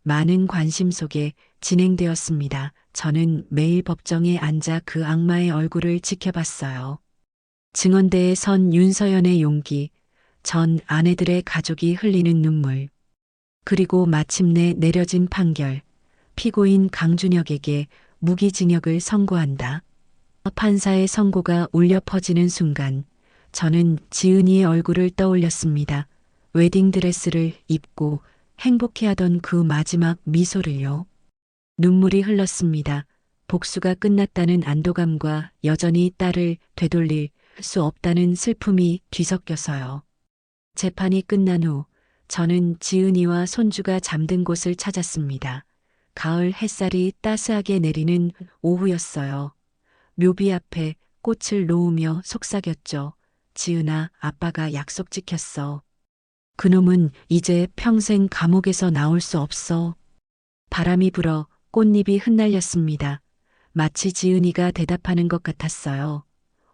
많은 관심 속에 진행되었습니다. 저는 매일 법정에 앉아 그 악마의 얼굴을 지켜봤어요. 증언대에 선 윤서연의 용기, 전 아내들의 가족이 흘리는 눈물, 그리고 마침내 내려진 판결, 피고인 강준혁에게 무기징역을 선고한다. 판사의 선고가 울려 퍼지는 순간 저는 지은이의 얼굴을 떠올렸습니다. 웨딩드레스를 입고 행복해하던 그 마지막 미소를요. 눈물이 흘렀습니다. 복수가 끝났다는 안도감과 여전히 딸을 되돌릴 수 없다는 슬픔이 뒤섞여서요. 재판이 끝난 후 저는 지은이와 손주가 잠든 곳을 찾았습니다. 가을 햇살이 따스하게 내리는 오후였어요. 묘비 앞에 꽃을 놓으며 속삭였죠. 지은아, 아빠가 약속 지켰어. 그놈은 이제 평생 감옥에서 나올 수 없어. 바람이 불어 꽃잎이 흩날렸습니다. 마치 지은이가 대답하는 것 같았어요.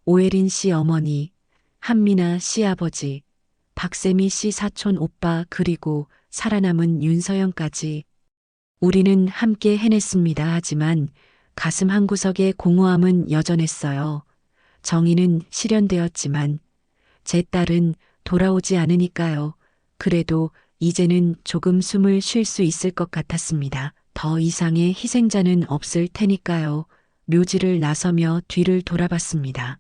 오혜린 씨 어머니, 한미나 씨 아버지, 박세미 씨 사촌 오빠 그리고 살아남은 윤서영까지. 우리는 함께 해냈습니다. 하지만 가슴 한구석의 공허함은 여전했어요. 정의는 실현되었지만 제 딸은 돌아오지 않으니까요. 그래도 이제는 조금 숨을 쉴 수 있을 것 같았습니다. 더 이상의 희생자는 없을 테니까요. 묘지를 나서며 뒤를 돌아봤습니다.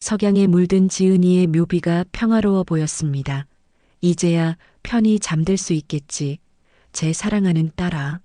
석양에 물든 지은이의 묘비가 평화로워 보였습니다. 이제야 편히 잠들 수 있겠지. 제 사랑하는 딸아.